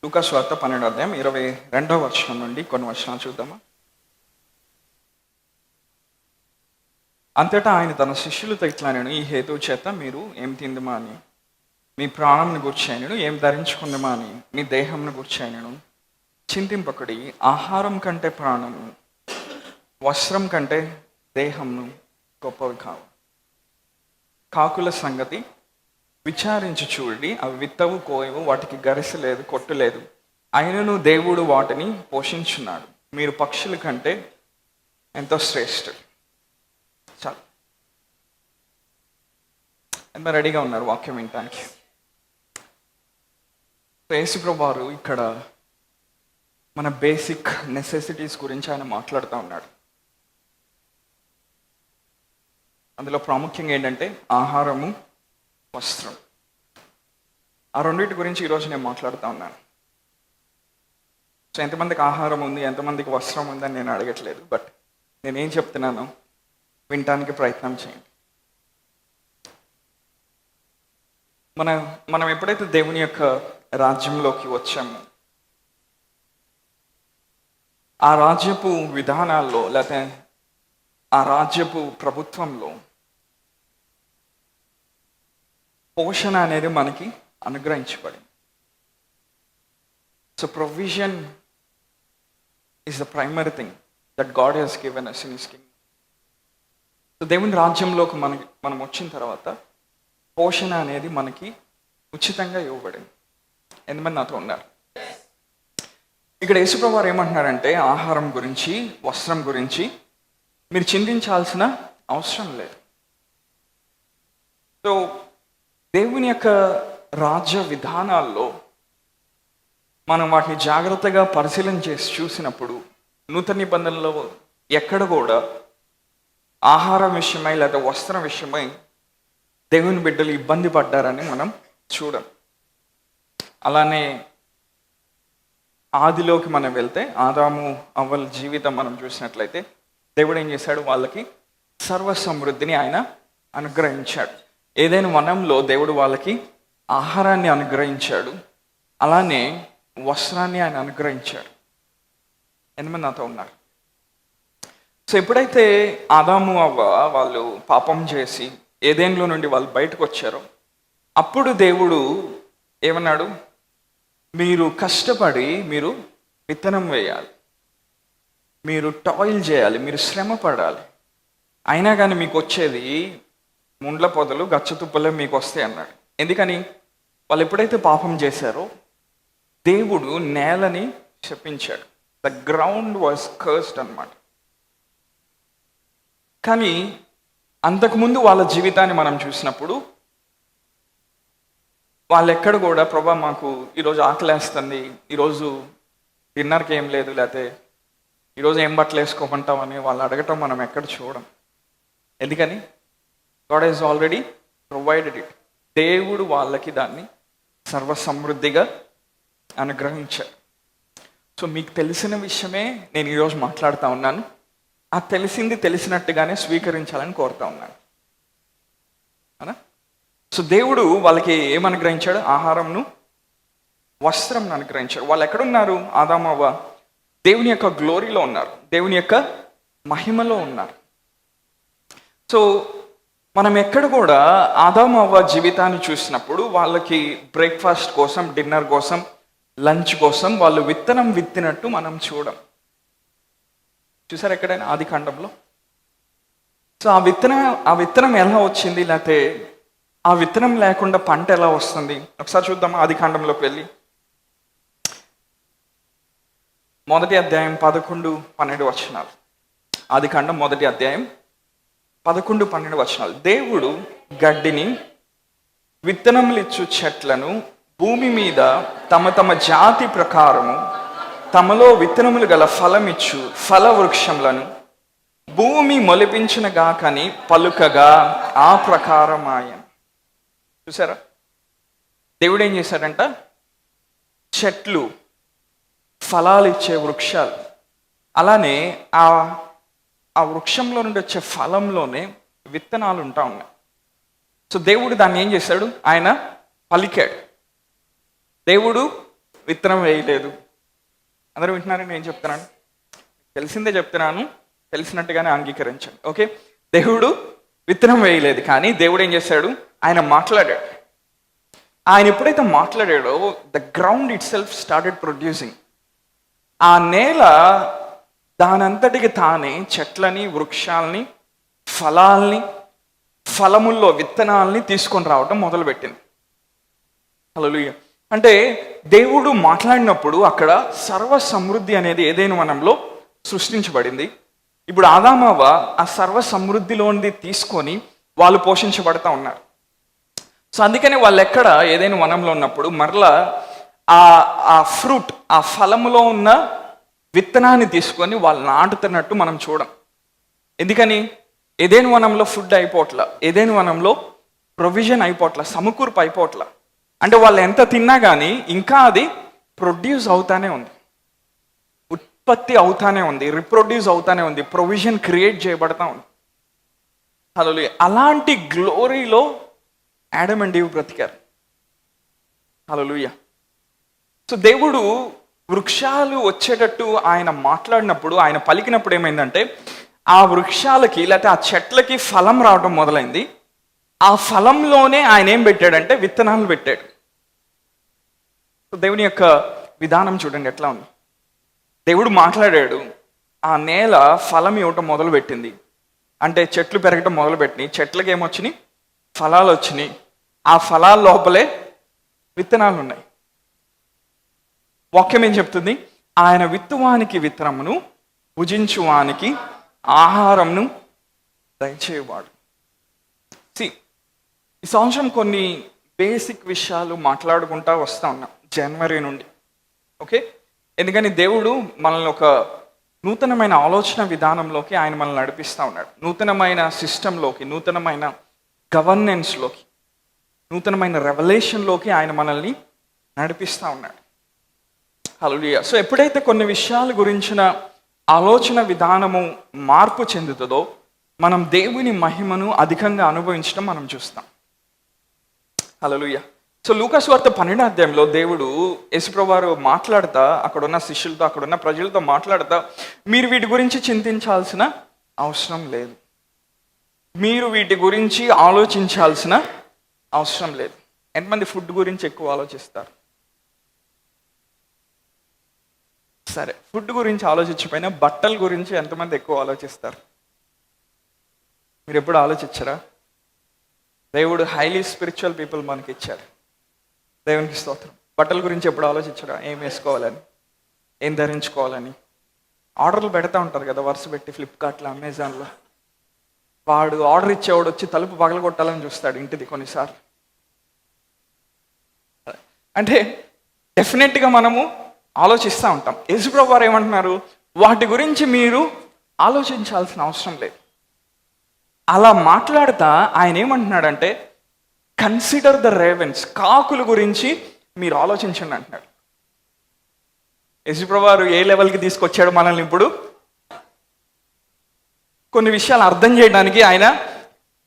లూకా సువార్త 12వ అధ్యాయం 22వ వచనం నుండి కొన్ని వచనాలు చూద్దామా. అంతటా ఆయన తన శిష్యులతో ఇట్లా నేను, ఈ హేతువు చేత మీరు ఏం తిందుమా అని, మీ ప్రాణంను గూర్చాయనను, ఏం ధరించుకుందామా అని, మీ దేహంను గూర్చాయనను చింతింపకుడి. ఆహారం కంటే ప్రాణము, వస్త్రం కంటే దేహంను గొప్పవి కావు. కాకుల సంగతి విచారించి చూడండి, అవి విత్తవు, కోయవు, వాటికి గరిసె లేదు, కొట్టు లేదు, అయినను దేవుడు వాటిని పోషించున్నాడు. మీరు పక్షుల కంటే ఎంతో శ్రేష్ఠులు. చాలు, ఎంత రెడీగా ఉన్నారు వాక్యం వినటానికి? యేసుప్రభువు వారు ఇక్కడ మన బేసిక్ నెసెసిటీస్ గురించి ఆయన మాట్లాడుతూ ఉన్నాడు. అందులో ప్రాముఖ్యంగా ఏంటంటే ఆహారము, వస్త్రం. ఆ రెండింటి గురించి ఈరోజు నేను మాట్లాడుతూ ఉన్నాను. సో ఎంతమందికి ఆహారం ఉంది, ఎంతమందికి వస్త్రం ఉందని నేను అడగట్లేదు, బట్ నేనేం చెప్తున్నానో వినటానికి ప్రయత్నం చేయండి. మనం ఎప్పుడైతే దేవుని యొక్క రాజ్యంలోకి వచ్చామో, ఆ రాజ్యపు విధానాల్లో లేకపోతే ఆ రాజ్యపు ప్రభుత్వంలో పోషణ అనేది మనకి అనుగ్రహించబడింది. So provision is the primary thing that god has given us in his kingdom. So దేవుని రాజ్యంలోకి మనం వచ్చిన తర్వాత పోషణ అనేది మనకి ఉచితంగా ఇవ్వబడింది. ఎంతమంది నాతో ఉన్నారు? ఇక్కడ యేసుప్రభువు వారు ఏమంటున్నారంటే, ఆహారం గురించి, వస్త్రం గురించి మీరు చింతించాల్సిన అవసరం లేదు. సో దేవుని యొక్క రాజ్య విధానాల్లో మనం వాటిని జాగ్రత్తగా పరిశీలన చేసి చూసినప్పుడు, నూతన నిబంధనలో ఎక్కడ కూడా ఆహారం విషయమై లేదా వస్త్రం విషయమై దేవుని బిడ్డలు ఇబ్బంది పడ్డారని మనం చూడం. అలానే ఆదిలోకి మనం వెళ్తే, ఆదాము అవ్వల జీవితం మనం చూసినట్లయితే, దేవుడు ఏం చేశాడు? వాళ్ళకి సర్వ సమృద్ధిని ఆయన అనుగ్రహించాడు. ఏదైనా వనంలో దేవుడు వాళ్ళకి ఆహారాన్ని అనుగ్రహించాడు, అలానే వస్త్రాన్ని ఆయన అనుగ్రహించాడు. ఎంతమంది నాతో ఉన్నారు? సో ఎప్పుడైతే ఆదాము అవ్వ వాళ్ళు పాపం చేసి ఏదైనాలో నుండి వాళ్ళు బయటకు వచ్చారో, అప్పుడు దేవుడు ఏమన్నాడు? మీరు కష్టపడి మీరు విత్తనం వేయాలి, మీరు టాయిల్ చేయాలి, మీరు శ్రమ పడాలి, అయినా కానీ మీకు వచ్చేది ముండ్ల పొదలు, గచ్చతుప్పలే మీకు వస్తాయి అన్నాడు. ఎందుకని? వాళ్ళు ఎప్పుడైతే పాపం చేశారో దేవుడు నేలని శపించాడు. ద గ్రౌండ్ వాజ్ కర్స్డ్ అన్నమాట. కానీ అంతకుముందు వాళ్ళ జీవితాన్ని మనం చూసినప్పుడు వాళ్ళు ఎక్కడ కూడా, ప్రభా మాకు ఈరోజు ఆకలేస్తుంది, ఈరోజు డిన్నర్కి ఏం లేదు, లేకపోతే ఈరోజు ఏం బట్టలు వేసుకోమంటామని వాళ్ళు అడగటం మనం ఎక్కడ చూడం. ఎందుకని? God he's already provided it. దేవుడు వాళ్ళకి దాన్ని సర్వసమృద్ధిగా అనుగ్రహించారు. సో మీకు తెలిసిన విషయమే నేను ఈరోజు మాట్లాడుతూ ఉన్నాను. ఆ తెలిసింది తెలిసినట్టుగానే స్వీకరించాలని కోరుతా ఉన్నాను. అవునా? సో దేవుడు వాళ్ళకి ఏమనుగ్రహించాడు? ఆహారంను, వస్త్రంను అనుగ్రహించాడు. వాళ్ళు ఎక్కడున్నారు? ఆదాము అవ్వ దేవుని యొక్క గ్లోరీలో ఉన్నారు, దేవుని యొక్క మహిమలో ఉన్నారు. సో మనం ఎక్కడ కూడా ఆదాము అవ్వ జీవితాన్ని చూసినప్పుడు వాళ్ళకి బ్రేక్ఫాస్ట్ కోసం, డిన్నర్ కోసం, లంచ్ కోసం వాళ్ళు విత్తనం విత్తినట్టు మనం చూడం. చూసారు ఎక్కడైనా ఆది కాండంలో? సో ఆ విత్తనం ఎలా వచ్చింది, లేకపోతే ఆ విత్తనం లేకుండా పంట ఎలా వస్తుంది? ఒకసారి చూద్దాం. ఆది కాండంలోకి వెళ్ళి మొదటి అధ్యాయం 11-12 వచనాలు. ఆది కాండం మొదటి అధ్యాయం 11-12 వచనాలు. దేవుడు గడ్డిని, విత్తనములు ఇచ్చు చెట్లను, భూమి మీద తమ తమ జాతి ప్రకారము తమలో విత్తనములు గల ఫలమిచ్చు ఫల వృక్షములను భూమి మొలిపించిన గాకని పలుకగా ఆ ప్రకారం ఆయన. చూసారా? దేవుడు ఏం చేశాడంట? చెట్లు, ఫలాలు ఇచ్చే వృక్షాలు, అలానే ఆ వృక్షంలో నుండి వచ్చే ఫలంలోనే విత్తనాలు ఉంటా ఉన్నాయి. సో దేవుడు దాన్ని ఏం చేశాడు? ఆయన పలికాడు. దేవుడు విత్తనం వేయలేదు. అందరూ వింటున్నారని నేను చెప్తున్నాను, తెలిసిందే చెప్తున్నాను, తెలిసినట్టుగానే అంగీకరించండి. ఓకే, దేవుడు విత్తనం వేయలేదు, కానీ దేవుడు ఏం చేశాడు? ఆయన మాట్లాడాడు. ఆయన ఎప్పుడైతే మాట్లాడాడో the ground itself started producing. ఆ నేల దానంతటికి తానే చెట్లని, వృక్షాలని, ఫలాల్ని, ఫలముల్లో విత్తనాల్ని తీసుకొని రావడం మొదలుపెట్టింది. హల్లెలూయా. అంటే దేవుడు మాట్లాడినప్పుడు అక్కడ సర్వ సమృద్ధి అనేది ఏదైనా వనంలో సృష్టించబడింది. ఇప్పుడు ఆదామవ్వ ఆ సర్వ సమృద్ధిలోనిది తీసుకొని వాళ్ళు పోషించబడతా ఉన్నారు. సో అందుకని వాళ్ళు ఎక్కడ ఏదైనా వనంలో ఉన్నప్పుడు మరలా ఆ ఫ్రూట్, ఆ ఫలములో ఉన్న విత్తనాన్ని తీసుకొని వాళ్ళు నాటుతున్నట్టు మనం చూడం. ఎందుకని? ఏదైనా వనంలో ఫుడ్ అయిపోవట్ల, ఏదైనా వనంలో ప్రొవిజన్ అయిపోవట్ల, సమకూర్పు అయిపోవట్ల. అంటే వాళ్ళు ఎంత తిన్నా కానీ ఇంకా అది ప్రొడ్యూస్ అవుతానే ఉంది, ఉత్పత్తి అవుతానే ఉంది, రిప్రొడ్యూస్ అవుతానే ఉంది, ప్రొవిజన్ క్రియేట్ చేయబడతా ఉంది. హల్లెలూయా. అలాంటి గ్లోరీలో ఆడమ్ అండ్ ఈవ్ బ్రతికారు. హల్లెలూయా. సో దేవుడు వృక్షాలు వచ్చేటట్టు ఆయన మాట్లాడినప్పుడు, ఆయన పలికినప్పుడు ఏమైందంటే ఆ వృక్షాలకి లేకపోతే ఆ చెట్లకి ఫలం రావడం మొదలైంది. ఆ ఫలంలోనే ఆయన ఏం పెట్టాడంటే విత్తనాలు పెట్టాడు. సో దేవుని యొక్క విధానం చూడండి ఎట్లా ఉంది. దేవుడు మాట్లాడాడు, ఆ నేల ఫలం ఇవ్వటం మొదలుపెట్టింది. అంటే చెట్లు పెరగటం మొదలుపెట్టినాయి. చెట్లకి ఏమొచ్చినాయి? ఫలాలు వచ్చినాయి. ఆ ఫలాల లోపలే విత్తనాలు ఉన్నాయి. వాక్యం ఏం చెప్తుంది? ఆయన విత్తువానికి విత్తనమును, భుజించువానికి ఆహారంను దయచేవాడు. ఈ సంవత్సరం కొన్ని బేసిక్ విషయాలు మాట్లాడుకుంటా వస్తా ఉన్నాం జనవరి నుండి. ఓకే, ఎందుకని దేవుడు మనల్ని ఒక నూతనమైన ఆలోచన విధానంలోకి ఆయన మనల్ని నడిపిస్తూ ఉన్నాడు. నూతనమైన సిస్టంలోకి, నూతనమైన గవర్నెన్స్లోకి, నూతనమైన రెవల్యూషన్లోకి ఆయన మనల్ని నడిపిస్తూ ఉన్నాడు. హల్లెలూయా. సో ఎప్పుడైతే కొన్ని విషయాల గురించిన ఆలోచన విధానము మార్పు చెందుతుందో మనం దేవుని మహిమను అధికంగా అనుభవించడం మనం చూస్తాం. హల్లెలూయా. సో లూకా సువార్త 12వ అధ్యాయంలో దేవుడు యేసుప్రభువారు మాట్లాడతా, అక్కడున్న శిష్యులతో, అక్కడున్న ప్రజలతో మాట్లాడతా, మీరు వీటి గురించి చింతించాల్సిన అవసరం లేదు, మీరు వీటి గురించి ఆలోచించాల్సిన అవసరం లేదు. ఎంతమంది ఫుడ్ గురించి ఎక్కువ ఆలోచిస్తారు? సరే, ఫుడ్ గురించి ఆలోచించకపోయినా బట్టల గురించి ఎంతమంది ఎక్కువ ఆలోచిస్తారు? మీరు ఎప్పుడు ఆలోచించరా? దేవుడు హైలీ స్పిరిచువల్ పీపుల్ మనకి ఇచ్చారు. దేవునికి స్తోత్రం. బట్టల గురించి ఎప్పుడు ఆలోచించరా? ఏం వేసుకోవాలని, ఏం ధరించుకోవాలని. ఆర్డర్లు పెడతా ఉంటారు కదా వరుస పెట్టి, ఫ్లిప్కార్ట్లో, అమెజాన్లో. వాడు ఆర్డర్ ఇచ్చేవాడు వచ్చి తలుపు పగలగొట్టాలని చూస్తాడు ఇంటిది కొన్నిసార్లు. అంటే డెఫినెట్గా మనము ఆలోచిస్తూ ఉంటాం. యేసుప్రభువు వారు ఏమంటున్నారు? వాటి గురించి మీరు ఆలోచించాల్సిన అవసరం లేదు. అలా మాట్లాడుతా ఆయన ఏమంటున్నాడంటే కన్సిడర్ ద రేవెన్స్, కాకుల గురించి మీరు ఆలోచించండి అంటున్నాడు. యేసుప్రభువు వారు ఏ లెవెల్కి తీసుకొచ్చాడు మనల్ని? ఇప్పుడు కొన్ని విషయాలు అర్థం చేయడానికి ఆయన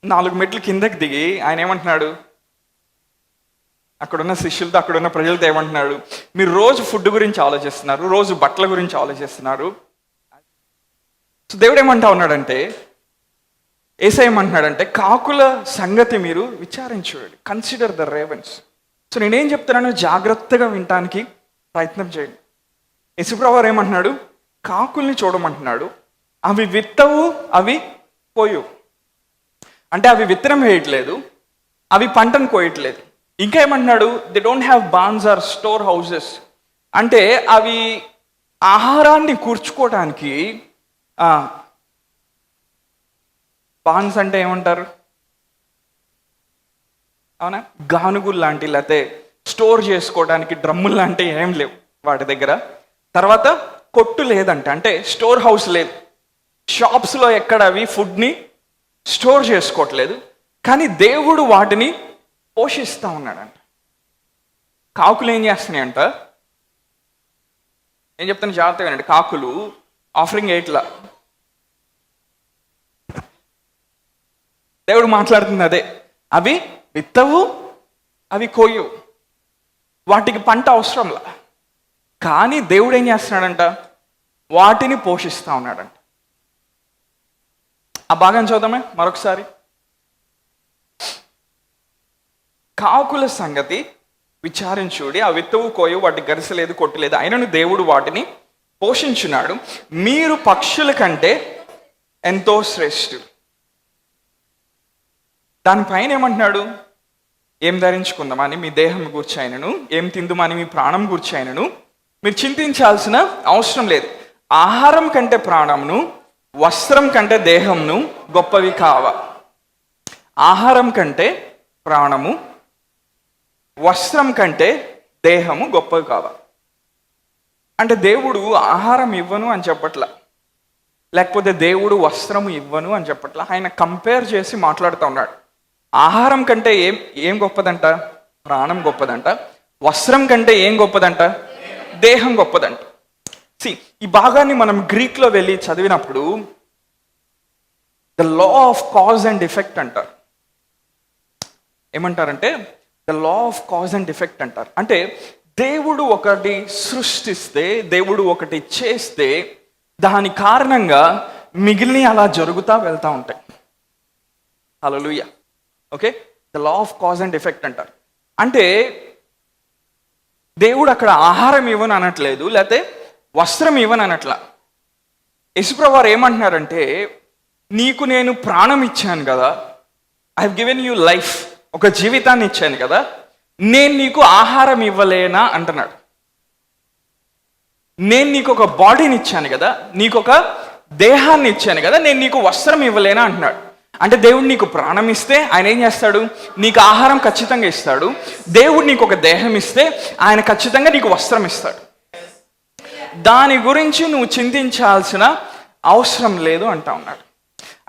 4 మెట్లు కిందకి దిగి ఆయన ఏమంటున్నాడు? అక్కడున్న శిష్యులతో, అక్కడున్న ప్రజలతో ఏమంటున్నాడు? మీరు రోజు ఫుడ్ గురించి ఆలోచిస్తున్నారు, రోజు బట్టల గురించి ఆలోచిస్తున్నారు. సో దేవుడు ఏమంటా ఉన్నాడంటే, యేసయ్య ఏమంటున్నాడంటే కాకుల సంగతి మీరు విచారించండి, కన్సిడర్ ద రేవెన్స్. సో నేనేం చెప్తున్నాను జాగ్రత్తగా వినటానికి ప్రయత్నం చేయండి. యేసుప్రభువు వారు ఏమంటున్నాడు? కాకుల్ని చూడమంటున్నాడు. అవి విత్తవు, అవి కోయవు. అంటే అవి విత్తనం వేయట్లేదు, అవి పంటను కోయట్లేదు. ఇంకా ఏమంటున్నాడు? They don't have barns or store houses. అంటే అవి ఆహారాన్ని కూర్చుకోవడానికి, బాన్స్ అంటే ఏమంటారు? అవునా, గానుగులు లాంటి, లేకపోతే స్టోర్ చేసుకోవడానికి డ్రమ్ములు లాంటివి ఏం లేవు వాటి దగ్గర. తర్వాత కొట్టు లేదంట, అంటే స్టోర్ హౌస్ లేదు. షాప్స్లో ఎక్కడ అవి ఫుడ్ని స్టోర్ చేసుకోవట్లేదు, కానీ దేవుడు వాటిని పోషిస్తూ ఉన్నాడంట. కాకులు ఏం చేస్తున్నాయంట? ఏం చెప్తాను జాగ్రత్తగా వినండి. కాకులు ఆఫరింగ్ ఎయిట్లా, దేవుడు మాట్లాడుతుంది అదే. అవి విత్తవు, అవి కోయవు, వాటికి పంట అవసరంలా. కానీ దేవుడు ఏం చేస్తున్నాడంట? వాటిని పోషిస్తూ ఉన్నాడంట. ఆ భాగం చూద్దామే మరొకసారి. కాకుల సంగతి విచారించుడి, ఆ విత్తవు కోయు, వాటి గరిసలేదు కొట్టలేదు, అయినను దేవుడు వాటిని పోషించున్నాడు. మీరు పక్షుల కంటే ఎంతో శ్రేష్ఠులు. దానిపైన ఏమంటున్నాడు? ఏం ధరించుకుందామని మీ దేహం గూర్చైనను, ఏం తిందుమని మీ ప్రాణం గూర్చైనను మీరు చింతించాల్సిన అవసరం లేదు. ఆహారం కంటే ప్రాణమును, వస్త్రం కంటే దేహంను గొప్పవి కావా. ఆహారం కంటే ప్రాణము, వస్త్రం కంటే దేహము గొప్పవి కావా. అంటే దేవుడు ఆహారం ఇవ్వను అని చెప్పట్లా, లేకపోతే దేవుడు వస్త్రము ఇవ్వను అని చెప్పట్లా. ఆయన కంపేర్ చేసి మాట్లాడుతూ ఉన్నాడు. ఆహారం కంటే ఏం గొప్పదంట? ప్రాణం గొప్పదంట. వస్త్రం కంటే ఏం గొప్పదంట? దేహం గొప్పదంట. ఈ భాగాన్ని మనం గ్రీక్లో వెళ్ళి చదివినప్పుడు the law of cause and effect అంటారు. ఏమంటారంటే the law of cause and effect అంటారు. అంటే దేవుడు ఒకటి సృష్టిస్తే, దేవుడు ఒకటి చేస్తే దాని కారణంగా మిగిలిన అలా జరుగుతూ వెళ్తూ ఉంటాయి. Hallelujah. Okay, the law of cause and effect అంటారు. అంటే దేవుడు అక్కడ ఆహారం ఇవ్వను అనట్లేదు, లేకపోతే వస్త్రం ఇవ్వను అనట్లా. యేసుప్రభువు వారు ఏమంటున్నారంటే, నీకు నేను ప్రాణం ఇచ్చాను కదా, I have given you life, ఒక జీవితాన్ని ఇచ్చాను కదా, నేను నీకు ఆహారం ఇవ్వలేనా అంటున్నాడు. నేను నీకు ఒక బాడీని ఇచ్చాను కదా, నీకు ఒక దేహాన్ని ఇచ్చాను కదా, నేను నీకు వస్త్రం ఇవ్వలేనా అంటున్నాడు. అంటే దేవుడు నీకు ప్రాణం ఇస్తే ఆయన ఏం చేస్తాడు? నీకు ఆహారం ఖచ్చితంగా ఇస్తాడు. దేవుడు నీకు ఒక దేహం ఇస్తే ఆయన ఖచ్చితంగా నీకు వస్త్రం ఇస్తాడు. దాని గురించి నువ్వు చింతించాల్సిన అవసరం లేదు అంటా ఉన్నాడు.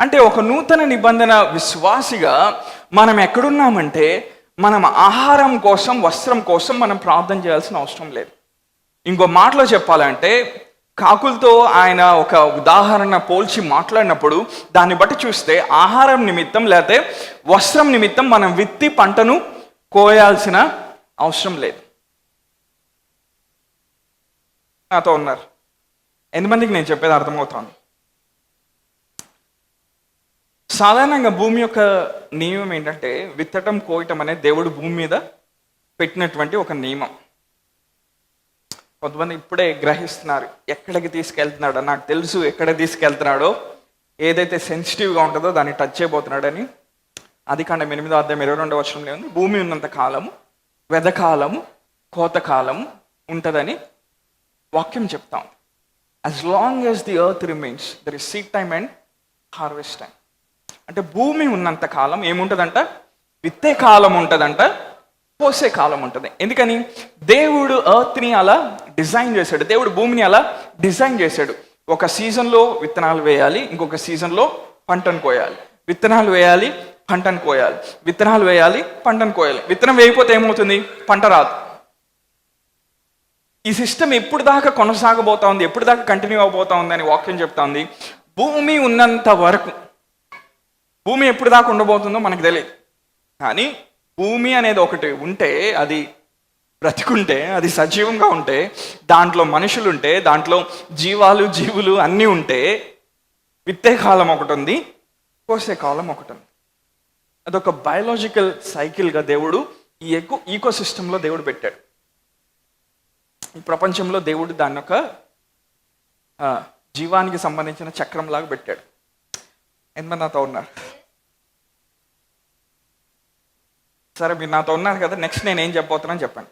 అంటే ఒక నూతన నిబంధన విశ్వాసిగా మనం ఎక్కడున్నామంటే, మనం ఆహారం కోసం, వస్త్రం కోసం మనం ప్రార్థన చేయాల్సిన అవసరం లేదు. ఇంకో మాటలో చెప్పాలంటే, కాకులతో ఆయన ఒక ఉదాహరణ పోల్చి మాట్లాడినప్పుడు దాన్ని బట్టి చూస్తే ఆహారం నిమిత్తం లేకపోతే వస్త్రం నిమిత్తం మనం విత్తి పంటను కోయాల్సిన అవసరం లేదు. నాతో ఉన్నారు ఎంతమందికి నేను చెప్పేది అర్థమవుతాను? సాధారణంగా భూమి యొక్క నియమం ఏంటంటే, విత్తటం కోయటం అనేది దేవుడు భూమి మీద పెట్టినటువంటి ఒక నియమం. కొంతమంది ఇప్పుడే గ్రహిస్తున్నారు ఎక్కడికి తీసుకెళ్తున్నాడో, నాకు తెలుసు ఎక్కడ తీసుకెళ్తున్నాడో, ఏదైతే సెన్సిటివ్గా ఉంటుందో దాన్ని టచ్ చేయబోతున్నాడని. ఆదికాండం 8:22 ఉంది, భూమి ఉన్నంత కాలము వెదకాలము కోతకాలము ఉంటుందని వాక్యం చెప్తాం. As long as the earth remains there is seed time and harvest time. అంటే భూమి ఉన్నంత కాలం ఏముంటుందంట? విత్తే కాలం ఉంటుందంట, పోసే కాలం ఉంటుంది. ఎందుకని? దేవుడు ఎర్త్ని అలా డిజైన్ చేశాడు, దేవుడు భూమిని అలా డిజైన్ చేశాడు. ఒక సీజన్లో విత్తనాలు వేయాలి, ఇంకొక సీజన్లో పంటను కోయాలి. విత్తనాలు వేయాలి, పంటను కోయాలి, విత్తనాలు వేయాలి, పంటను కోయాలి. విత్తనం వేయకపోతే ఏమవుతుంది? పంట రాదు. ఈ సిస్టమ్ ఎప్పుడు దాకా కొనసాగబోతా ఉంది, ఎప్పుడు దాకా కంటిన్యూ అవబోతా ఉంది అని వాక్యం చెప్తా ఉంది. భూమి ఉన్నంత వరకు. భూమి ఎప్పుడు దాకా ఉండబోతుందో మనకు తెలియదు, కానీ భూమి అనేది ఒకటి ఉంటే, అది బ్రతికుంటే, అది సజీవంగా ఉంటే, దాంట్లో మనుషులు ఉంటే, దాంట్లో జీవులు అన్నీ ఉంటే, విత్తే కాలం ఒకటి ఉంది, కోసే కాలం ఒకటి ఉంది. అదొక బయాలజికల్ సైకిల్గా దేవుడు ఈ ఈకో సిస్టంలో దేవుడు పెట్టాడు. ఈ ప్రపంచంలో దేవుడు దాన్ని ఒక జీవానికి సంబంధించిన చక్రంలాగా పెట్టాడు. ఎంతమంది నాతో ఉన్నారు? సరే, మీరు నాతో ఉన్నారు కదా, నెక్స్ట్ నేను ఏం చెప్పబోతున్నాను చెప్పండి.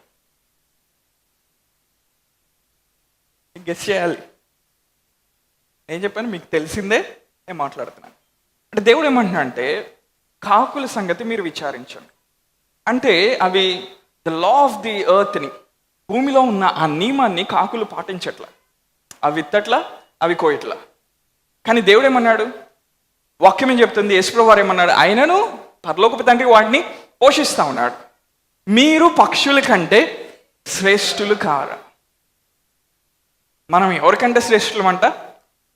గెస్ చేయాలి. ఏం చెప్పాను? మీకు తెలిసిందే నేను మాట్లాడుతున్నాను. అంటే దేవుడు ఏమంటున్నా అంటే, కాకుల సంగతి మీరు విచారించండి. అంటే అవి ద లా ఆఫ్ ది ఎర్త్ని, భూమిలో ఉన్న ఆ నియమాన్ని కాకులు పాటించట్లా, అవి విత్తట్లా, అవి కోయట్లా. కానీ దేవుడు ఏమన్నాడు? వాక్యం ఏం చెప్తుంది? యేసుప్రభువు వారు ఏమన్నాడు? ఆయనను పరలోకపు తండ్రి వాటిని పోషిస్తూ ఉన్నాడు. మీరు పక్షుల కంటే శ్రేష్ఠులు కారా? మనం ఎవరికంటే శ్రేష్ఠులమంట?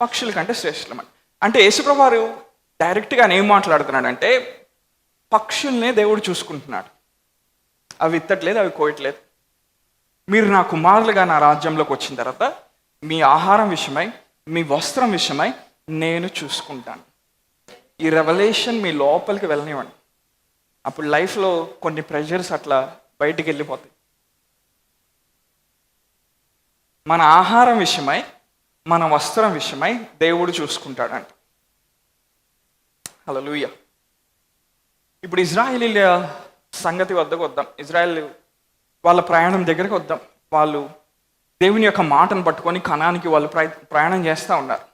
పక్షుల కంటే శ్రేష్ఠులమంట. అంటే యేసుప్రభువు వారు డైరెక్ట్గా ఏం మాట్లాడుతున్నాడంటే, పక్షుల్నే దేవుడు చూసుకుంటున్నాడు. అవి విత్తట్లేదు, అవి కోయట్లేదు. మీరు నా కుమారులుగా నా రాజ్యంలోకి వచ్చిన తర్వాత మీ ఆహారం విషయమై, మీ వస్త్రం విషయమై నేను చూసుకుంటాను. ఈ రెవల్యూషన్ మీ లోపలికి వెళ్ళనివ్వండి. అప్పుడు లైఫ్లో కొన్ని ప్రెషర్స్ అట్లా బయటికి వెళ్ళిపోతాయి. మన ఆహారం విషయమై, మన వస్త్రం విషయమై దేవుడు చూసుకుంటాడంట. హల్లెలూయా. ఇప్పుడు ఇజ్రాయేలీల సంగతి వద్దకు వద్దాం. ఇజ్రాయేల్ వాళ్ళ ప్రయాణం దగ్గరకు వద్దాం. వాళ్ళు దేవుని యొక్క మాటను పట్టుకొని కనానికి వాళ్ళు ప్రయాణం చేస్తూ ఉన్నారు.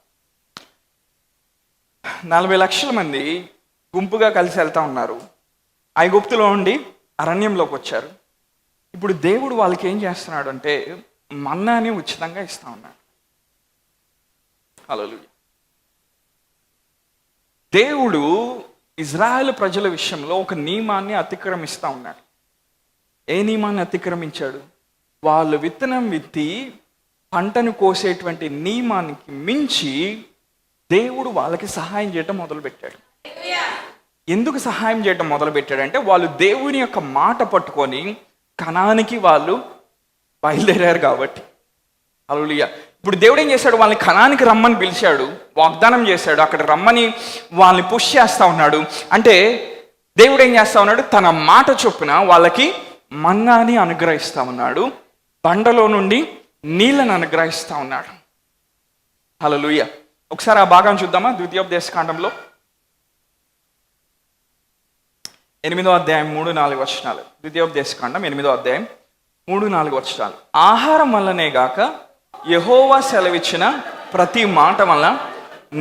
40 లక్షల మంది గుంపుగా కలిసి వెళ్తూ ఉన్నారు. ఐగుప్తులో నుండి అరణ్యంలోకి వచ్చారు. ఇప్పుడు దేవుడు వాళ్ళకి ఏం చేస్తున్నాడు అంటే మన్నాని ఉచితంగా ఇస్తా ఉన్నాడు. హల్లెలూయా. దేవుడు ఇజ్రాయెల్ ప్రజల విషయంలో ఒక నియమాన్ని అతిక్రమిస్తూ ఉన్నాడు. ఏ నియమాన్ని అతిక్రమించాడు? వాళ్ళు విత్తనం విత్తి పంటను కోసేటువంటి నియమానికి మించి దేవుడు వాళ్ళకి సహాయం చేయటం మొదలుపెట్టాడు. ఎందుకు సహాయం చేయటం మొదలుపెట్టాడంటే వాళ్ళు దేవుని యొక్క మాట పట్టుకొని కనానికి వాళ్ళు బయలుదేరారు కాబట్టి. హల్లెలూయా. ఇప్పుడు దేవుడు ఏం చేశాడు? వాళ్ళని కనానికి రమ్మని పిలిచాడు, వాగ్దానం చేశాడు, అక్కడ రమ్మని వాళ్ళని పుష్ చేస్తూ ఉన్నాడు. అంటే దేవుడు ఏం చేస్తా ఉన్నాడు? తన మాట చొప్పున వాళ్ళకి మన్నాని అనుగ్రహిస్తూ ఉన్నాడు, బండలో నుండి నీళ్ళని అనుగ్రహిస్తూ ఉన్నాడు. హల్లెలూయా. ఒకసారి ఆ భాగం చూద్దామా? ద్వితీయోపదేశకాండంలో 8వ అధ్యాయం 3-4 వచనాలు. ద్వితీయోపదేశకాండం 8వ అధ్యాయం 3-4 వచనాలు. ఆహారం వల్లనే గాక యెహోవా సెలవిచ్చిన ప్రతి మాట వల్ల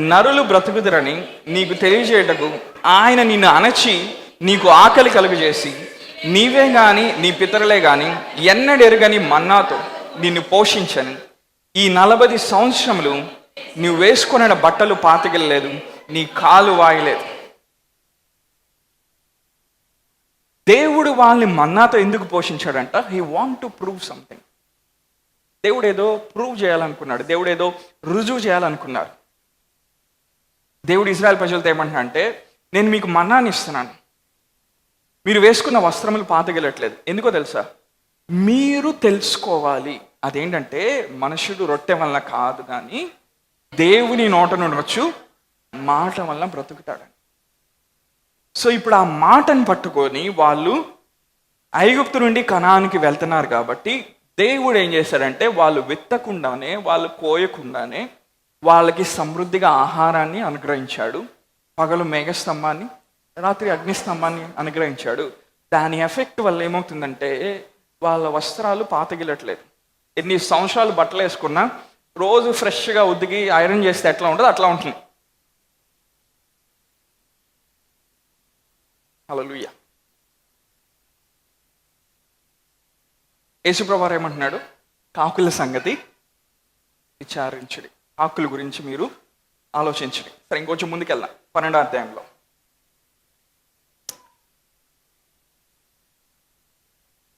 నరులు బ్రతుకుదురని నీకు తెలియజేయటకు ఆయన నిన్ను అణచి నీకు ఆకలి కలుగజేసి నీవే గాని నీ పితరులే గాని ఎన్నడెరుగని మన్నాతో నిన్ను పోషించని ఈ 40 సంవత్సరములు నువ్వు వేసుకున్న బట్టలు పాతికెళ్ళలేదు, నీ కాలు వాయలేదు. దేవుడు వాళ్ళని మన్నాతో ఎందుకు పోషించాడంట? He want to prove something. దేవుడు ఏదో ప్రూవ్ చేయాలనుకున్నాడు, దేవుడు ఏదో రుజువు చేయాలనుకున్నాడు. దేవుడు ఇశ్రాయేల్ ప్రజలతో ఏమంటున్నా అంటే, నేను మీకు మన్నాని ఇస్తున్నాను, మీరు వేసుకున్న వస్త్రములు పాతగలట్లేదు. ఎందుకో తెలుసా? మీరు తెలుసుకోవాలి అదేంటంటే మనుషుడు రొట్టె వల్ల కాదు కానీ దేవుని నోట నుండి వచ్చు మాట వల్ల బ్రతుకుతాడు. సో ఇప్పుడు ఆ మాటను పట్టుకొని వాళ్ళు ఐగుప్తు నుండి కనానికి వెళ్తున్నారు కాబట్టి దేవుడు ఏం చేశాడంటే వాళ్ళు విత్తకుండానే, వాళ్ళు కోయకుండానే వాళ్ళకి సమృద్ధిగా ఆహారాన్ని అనుగ్రహించాడు. పగలు మేఘస్తంభాన్ని, రాత్రి అగ్నిస్తంభాన్ని అనుగ్రహించాడు. దాని ఎఫెక్ట్ వల్ల ఏమవుతుందంటే వాళ్ళ వస్త్రాలు పాతగిలట్లేదు. ఎన్ని సంవత్సరాలు బట్టలు వేసుకున్నా రోజు ఫ్రెష్గా ఉతికి ఐరన్ చేస్తే ఎట్లా ఉంటుంది అట్లా ఉంటుంది. హల్లెలూయా. యేసుప్రభువు వారు ఏమంటున్నాడు? కాకుల సంగతి విచారించుడి, కాకుల గురించి మీరు ఆలోచించండి. సరే, ఇంకొంచెం ముందుకెళ్దాం. 12వ అధ్యాయంలో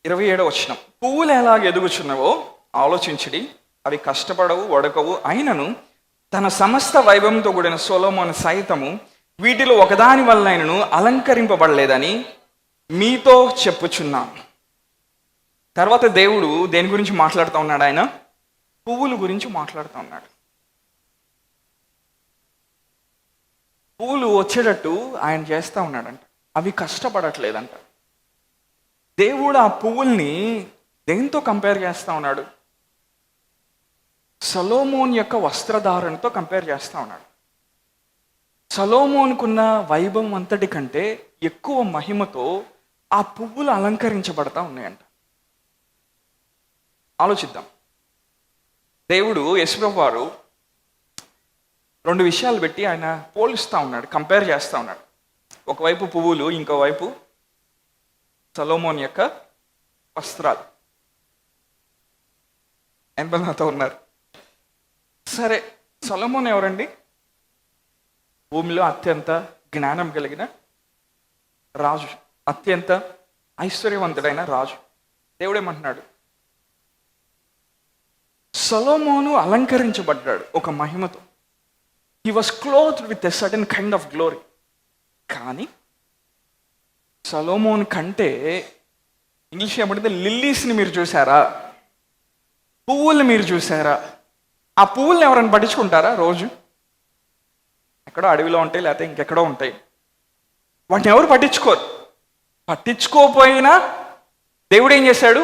27వ వచనం. పువ్వులు ఎలాగ ఎదుగుచున్నవో ఆలోచించుడి, అవి కష్టపడవు, వడకవు, అయినను తన సమస్త వైభవంతో కూడిన సొలొమోను సైతము వీటిలో ఒకదాని వల్లైనను అలంకరింపబడలేదని మీతో చెప్పుచున్నాను. తర్వాత దేవుడు దేని గురించి మాట్లాడుతూ ఉన్నాడు? ఆయన పువ్వుల గురించి మాట్లాడుతూ ఉన్నాడు. పువ్వులు వచ్చేటట్టు ఆయన చేస్తూ ఉన్నాడంట. అవి కష్టపడట్లేదంట. దేవుడు ఆ పువ్వుల్ని దేంతో కంపేర్ చేస్తూ ఉన్నాడు? సొలొమోన్ యొక్క వస్త్రధారణతో కంపేర్ చేస్తూ ఉన్నాడు. సొలొమోనుకున్న వైభవం అంతటి కంటే ఎక్కువ మహిమతో ఆ పువ్వులు అలంకరించబడతా ఉన్నాయంట. ఆలోచిద్దాం. దేవుడు యేసుప్రభువు వారు 2 విషయాలు పెట్టి ఆయన పోలుస్తూ ఉన్నాడు, కంపేర్ చేస్తూ ఉన్నాడు. ఒకవైపు పువ్వులు, ఇంకోవైపు సొలొమోన్ యొక్క వస్త్రాలు. ఎంతమంది నాతో ఉన్నారు? సరే, సొలొమోన్ ఎవరండి? భూమిలో అత్యంత జ్ఞానం కలిగిన రాజు, అత్యంత ఐశ్వర్యవంతుడైన రాజు. దేవుడు ఏమంటున్నాడు? సొలొమోను అలంకరించబడ్డాడు ఒక మహిమతో. He was clothed with a certain kind of glory. కానీ సొలొమోన్ కంటే ఇంగ్లీష్ ఏమంటే లిల్లీస్ని మీరు చూసారా? పువ్వుల్ని మీరు చూసారా? ఆ పువ్వుల్ని ఎవరైనా పట్టించుకుంటారా? రోజు ఎక్కడో అడవిలో ఉంటాయి, లేకపోతే ఇంకెక్కడో ఉంటాయి. వాటిని ఎవరు పట్టించుకోరు. పట్టించుకోకపోయినా దేవుడు ఏం చేశాడు?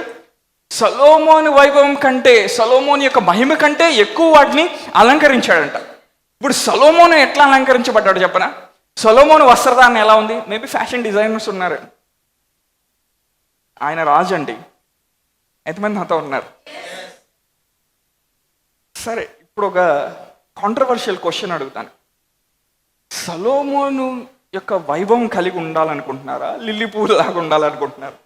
సొలొమోను వైభవం కంటే, సొలొమోను యొక్క మహిమ కంటే ఎక్కువ వాటిని అలంకరించాడంట. ఇప్పుడు సొలొమోను ఎట్లా అలంకరించబడ్డాడు చెప్పనా? సొలొమోను వస్త్రధారణ ఎలా ఉంది? మేబీ ఫ్యాషన్ డిజైనర్స్ ఉన్నారు, ఆయన రాజు అండి. ఎంతమంది నాతో ఉన్నారు? సరే, ఇప్పుడు ఒక కాంట్రవర్షియల్ క్వశ్చన్ అడుగుతాను. సొలొమోను యొక్క వైభవం కలిగి ఉండాలనుకుంటున్నారా? లిల్లీ పువ్వు లాగా ఉండాలనుకుంటున్నారా?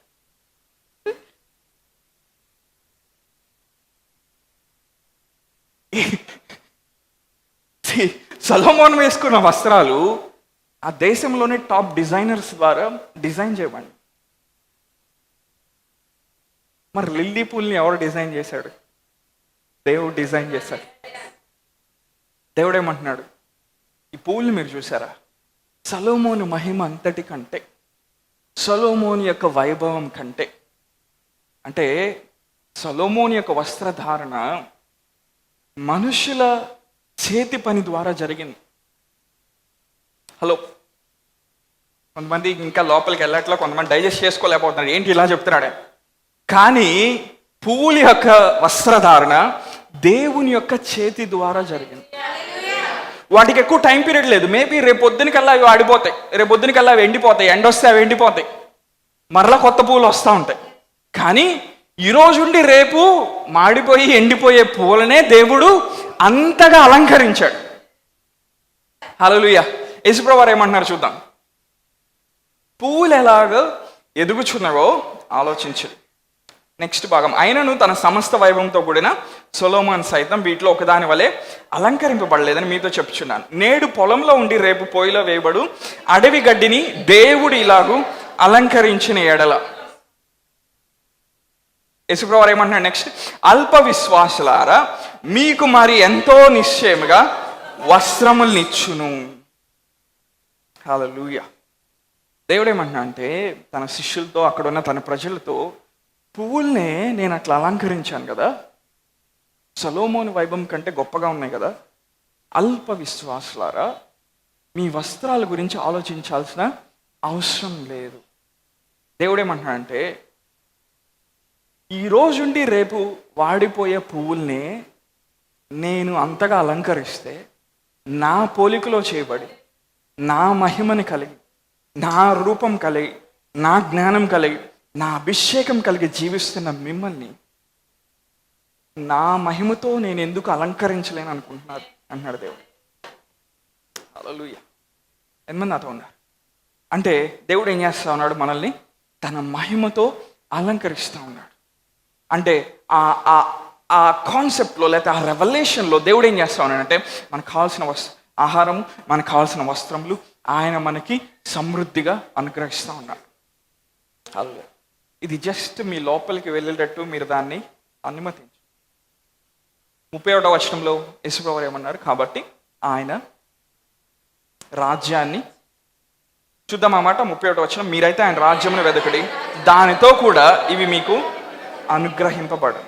సొలొమోను వేసుకున్న వస్త్రాలు ఆ దేశంలోనే టాప్ డిజైనర్స్ ద్వారా డిజైన్ చేయబడి. మరి లిల్లీ పూల్ని ఎవరు డిజైన్ చేశాడు? దేవుడు డిజైన్ చేశాడు. దేవుడు ఏమంటున్నాడు? ఈ పూల్ని మీరు చూసారా? సొలొమోను మహిమ అంతటి కంటే, సొలొమోను యొక్క వైభవం కంటే, అంటే సొలొమోను యొక్క వస్త్రధారణ మనుషుల చేతి పని ద్వారా జరిగింది. హలో, కొంతమంది ఇంకా లోపలికి వెళ్ళట్లా, కొంతమంది డైజెస్ట్ చేసుకోలేకపోతున్నారు. ఏంటి ఇలా చెప్తున్నాడే? కానీ పువ్వుల యొక్క వస్త్రధారణ దేవుని యొక్క చేతి ద్వారా జరిగింది. వాటికి ఎక్కువ టైం పీరియడ్ లేదు. మేబీ రేపు పొద్దునకల్లా అవి ఆడిపోతాయి, రేపు పొద్దునకల్లా అవి ఎండిపోతాయి, ఎండ వస్తే అవి ఎండిపోతాయి, మరలా కొత్త పువ్వులు వస్తూ ఉంటాయి. కానీ ఈరోజు ఉండి రేపు మాడిపోయి ఎండిపోయే పువ్వులనే దేవుడు అంతగా అలంకరించాడు. హల్లెలూయా. యేసుప్రభువు వారు ఏమంటున్నారు చూద్దాం. పువ్వులు ఎలాగో ఎదుగుచున్నావో ఆలోచించు. నెక్స్ట్ భాగం. ఆయనను తన సమస్త వైభవంతో కూడిన సొలొమోను సైతం వీటిలో ఒకదాని వలె అలంకరింపబడలేదని మీతో చెప్పుచున్నాను. నేడు పొలంలో ఉండి రేపు పొయ్యిలో వేయబడు అడవి గడ్డిని దేవుడు ఇలాగూ అలంకరించిన ఎడల. యేసుప్రభువు వారు ఏమంటున్నాడు నెక్స్ట్? అల్ప విశ్వాసులారా, మీకు మరి ఎంతో నిశ్చయముగా వస్త్రములనిచ్చును. హల్లెలూయా. దేవుడు ఏమంటున్నా అంటే తన శిష్యులతో, అక్కడ ఉన్న తన ప్రజలతో, పువ్వుల్నే నేను అట్లా అలంకరించాను కదా, సొలొమోను వైభవం కంటే గొప్పగా ఉన్నాయి కదా, అల్ప విశ్వాసులారా, మీ వస్త్రాల గురించి ఆలోచించాల్సిన అవసరం లేదు. దేవుడు ఏమంటున్నాడంటే ఈ రోజుండి రేపు వాడిపోయే పువ్వుల్ని నేను అంతగా అలంకరిస్తే, నా పోలికలో చేయబడి, నా మహిమని కలిగి, నా రూపం కలిగి, నా జ్ఞానం కలిగి, నా అభిషేకం కలిగి జీవిస్తున్న మిమ్మల్ని నా మహిమతో నేను ఎందుకు అలంకరించలేను అనుకుంటున్నారు అంటున్నాడు దేవుడు. హల్లెలూయా. ఎంతమంది నాతో ఉన్నారు? అంటే దేవుడు ఏం చేస్తా ఉన్నాడు? మనల్ని తన మహిమతో అలంకరిస్తూ ఉన్నాడు. అంటే ఆ కాన్సెప్ట్లో లేకపోతే ఆ రెవల్యూషన్లో దేవుడు ఏం చేస్తా ఉన్నాడంటే మనకు కావాల్సిన ఆహారం, మనకు కావాల్సిన వస్త్రములు ఆయన మనకి సమృద్ధిగా అనుగ్రహిస్తూ ఉన్నాడు. హల్లెలూయా. ఇది జస్ట్ మీ లోపలికి వెళ్ళేటట్టు మీరు దాన్ని అనుమతించు. 31వ వచనంలో యేసుప్రభువు వారు ఏమన్నారు? కాబట్టి ఆయన రాజ్యాన్ని చూద్దాం అన్నమాట. 31వ వచనం, మీరైతే ఆయన రాజ్యమును వెదకుడి, దానితో కూడా ఇవి మీకు అనుగ్రహింపబడు.